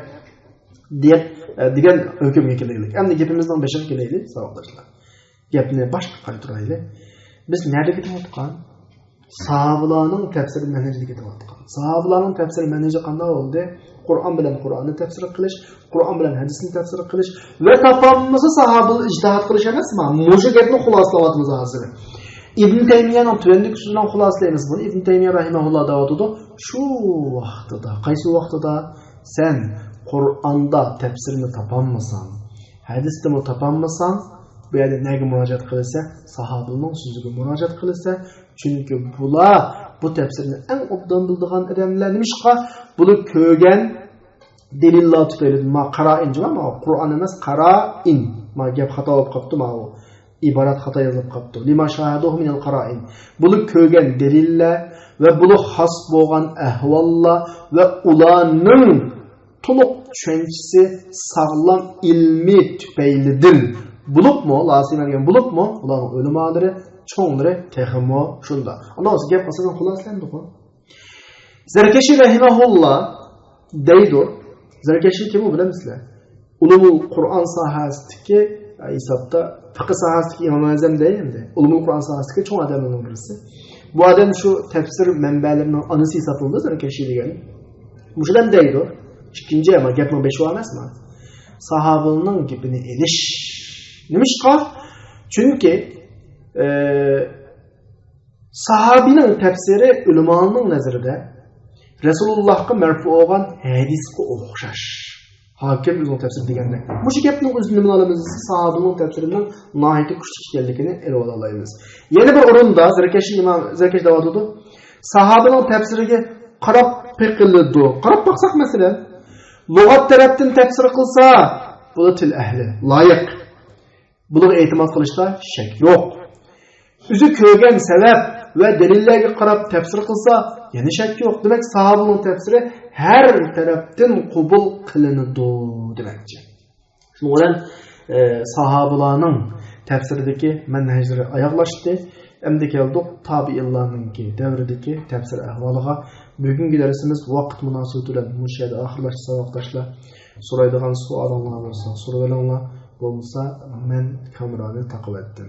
Speaker 1: degan hukmga kelaylik. Endi gapimizning beshiga kelaylik, savollar. Gapni boshqa qaytaraylik. Biz nerede ketayotgan? Sahabalarning tafsir manhajiga ketayotgan. Sahabalarning tafsir manhaji qanday bo'ldi? Qur'on bilan Qur'onni tafsir qilish, Qur'on bilan hadisni tafsir qilish va topolmasa sahabalar ijtihad qilish emasmi? Mushu gapni xulosalayapmiz hozir. Ibn Taymiyaning tuvenlik so'zidan xulosalaymiz buni. Ibn Taymiya rahimahulloh da'vatida shu vaqtida, qaysi vaqtida sen Qur'onda tafsirni topolmasan, hadisni topolmasan, bu yerda nega murojaat qilsa, sahabaning so'ziga murojaat qilsa, chunki bular bu tafsirni eng obdan bildigan odamlar nimishqa buni ko'rgan dalillar tufayli ma qara'in ma Qur'on emas qara'in ma gap xato bo'lib qopti ma u iborat xato yozilib qopti lima shahaduhu min al-qara'in buni ko'rgan dalillar va buni xos bo'lgan ahvollar va ularning to'liq tushunchasi sog'lom ilmiy tufaylidir. Bulupmu, lazım degan bulupmu, ularning o'limalari, cho'nglari texmo shunda. Ondan so'ng gap asosan xulosalandi-ku. Zarkashi rahimahulloh deydi. Zarkashi kim u bilamizlar? Ulumul Qur'on sohasidagi hisobda fiqh sohasidagi Imom Azam deydi. Ulumul Qur'on sohasidagi cho'ng odamlarning birisi. Bu odam shu tafsir manbalarining onasi hisoblanadi Zarkashi degan. Mushudan deydi. Ikkinchi ama gapning beshi emasmi? Sahabaning gapini elish Nimishqa? Çünkü Sahabinin tefsiri ulamoning nazarida Resulullahga marfu olgan hadisga o'xshash. Hakim o'zining tefsiri degandek. Bu gapning o'zini bilamiz, sahabining tefsirining nihoyatda kuchli ekanligini elib olamiz. Yana bir o'rinda Zarkash davotidir. Sahabining tefsiriga qarab fiqildi. Qarab baqsaq masalan, lug'at tarafdan tefsir qilsa, bu til ahli, loyiq. Buni e'timod qilishda shak yo'q. O'zi ko'rgan sabab va dalillarga qarab tefsir qilsa, yana shak yo'q. Demak, sahabining tefsiri har tarafdan qabul qilinadi demakchi. Shuning bilan sahabalarning tefsiridagi manhajlari oyoqlashdi. Endi keldik tabiinlarningki davridagi tefsir ahvoliga. Bugungi darsimiz vaqt munosabati bilan mushayda oxirlashdi saboqdoshlar. So'raydigan savollaringiz bo'lsa, so'raydiganlar bo'lsa, men kamerani taqib etdim.